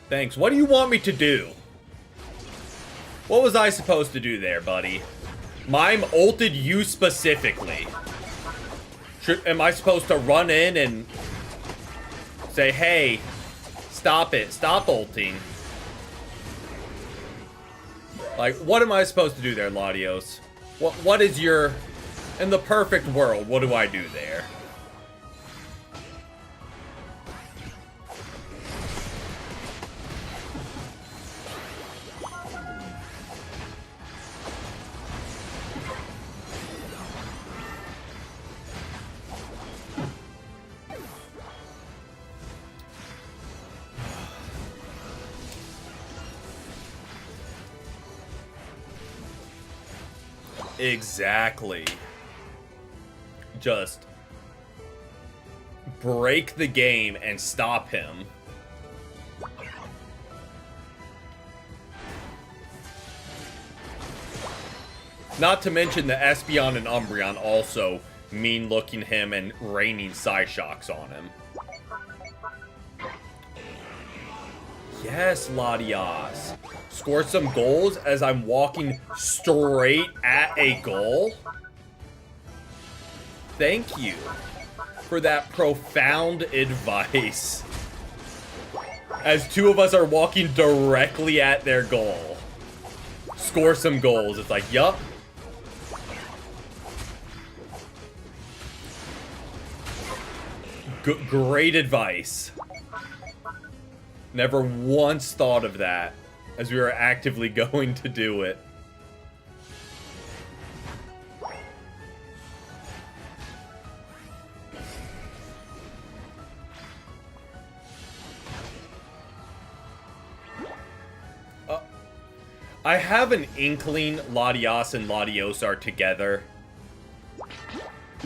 Thanks. What do you want me to do? What was I supposed to do there, buddy? Mime ulted you specifically. Am I supposed to run in and... say, hey, stop it. Stop ulting. Like, what am I supposed to do there, Latios? What is your... In the perfect world, what do I do there? Exactly. Just break the game and stop him. Not to mention the Espeon and Umbreon also mean-looking him and raining Psyshocks on him. Yes, Latias. Score some goals as I'm walking straight at a goal. Thank you for that profound advice. As two of us are walking directly at their goal. Score some goals. It's like, yup. Great advice. Never once thought of that as we were actively going to do it. I have an inkling Latias and Latios are together.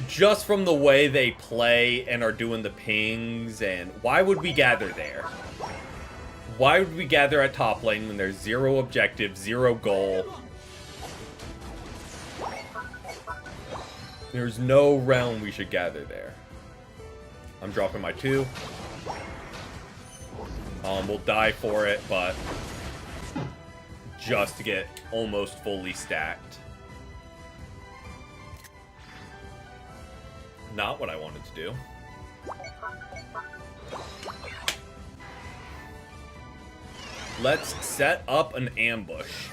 Just from the way they play and are doing the pings, and why would we gather there? Why would we gather at top lane when there's zero objective, zero goal? There's no realm we should gather there. I'm dropping my 2. We'll die for it, but just to get almost fully stacked. Not what I wanted to do. Let's set up an ambush.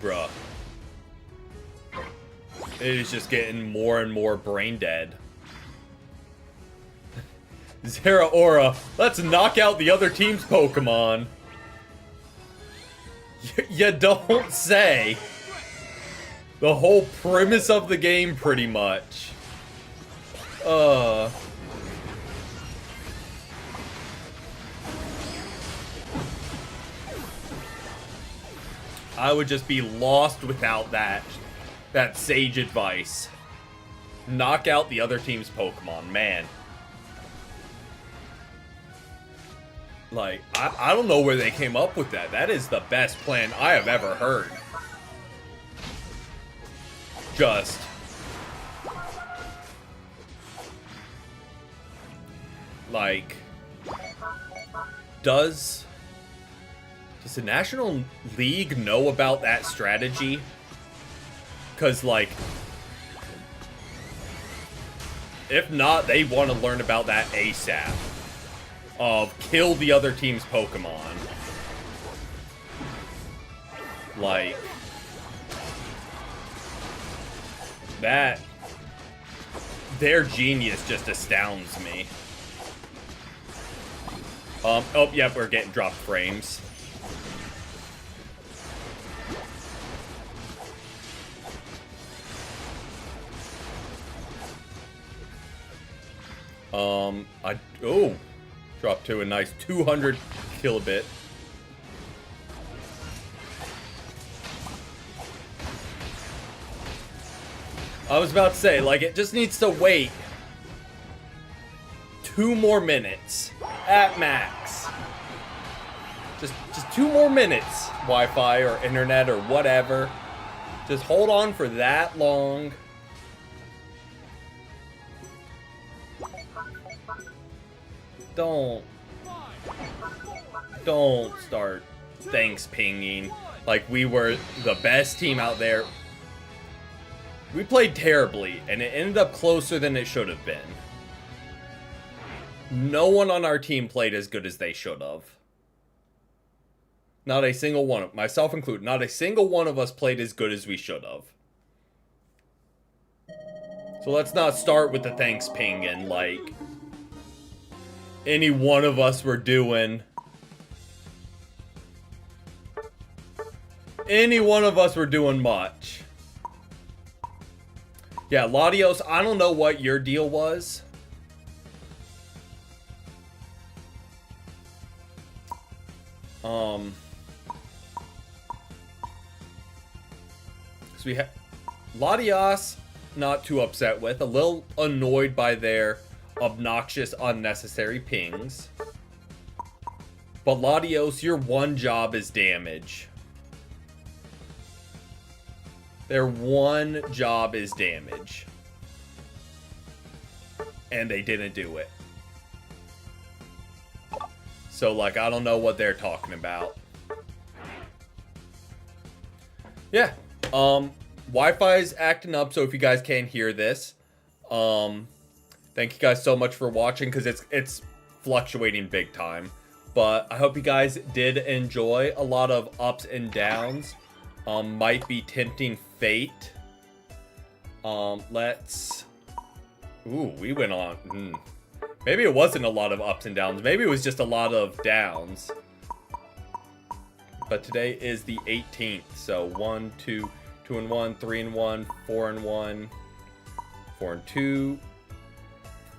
Bruh. It is just getting more and more brain dead. Zeraora, let's knock out the other team's Pokemon. You don't say. The whole premise of the game, pretty much. I would just be lost without that sage advice. Knock out the other team's Pokemon, man. Like, I don't know where they came up with that. That is the best plan I have ever heard. Just like, does the National League know about that strategy? Because, like, if not, they want to learn about that ASAP. Of kill the other team's Pokemon. Like, that, their genius just astounds me. Oh, yep, we're getting dropped frames. Oh, dropped to a nice 200 kilobit. I was about to say, like, it just needs to wait 2 more minutes at max. Just 2 more minutes, Wi-Fi or internet or whatever. Just hold on for that long. Don't start thanks pinging like we were the best team out there. We played terribly, and it ended up closer than it should have been. No one on our team played as good as they should have. Not a single one, myself included, not a single one of us played as good as we should have. So let's not start with the thanks pinging like any one of us were doing. Any one of us were doing much. Yeah, Latios, I don't know what your deal was. So we have Latios, not too upset with, a little annoyed by their obnoxious, unnecessary pings. But Latios, your one job is damage. Their one job is damage. And they didn't do it. So, like, I don't know what they're talking about. Yeah. Wi-Fi is acting up, so if you guys can't hear this, thank you guys so much for watching, because it's fluctuating big time. But I hope you guys did enjoy. A lot of ups and downs. Might be tempting fate. Let's... Ooh, we went on... Maybe it wasn't a lot of ups and downs. Maybe it was just a lot of downs. But today is the 18th. So 1, 2, 2 and 1, 3 and 1, 4 and 1, 4 and 2,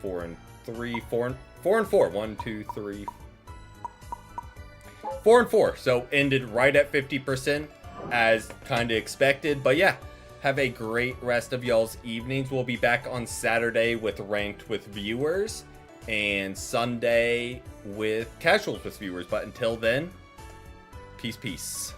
4 and 3, 4 and 4. 1, 2, 3, 4 and 4. So ended right at 50% as kind of expected. But yeah, have a great rest of y'all's evenings. We'll be back on Saturday with Ranked with viewers. And Sunday with Casuals with viewers. But until then, peace.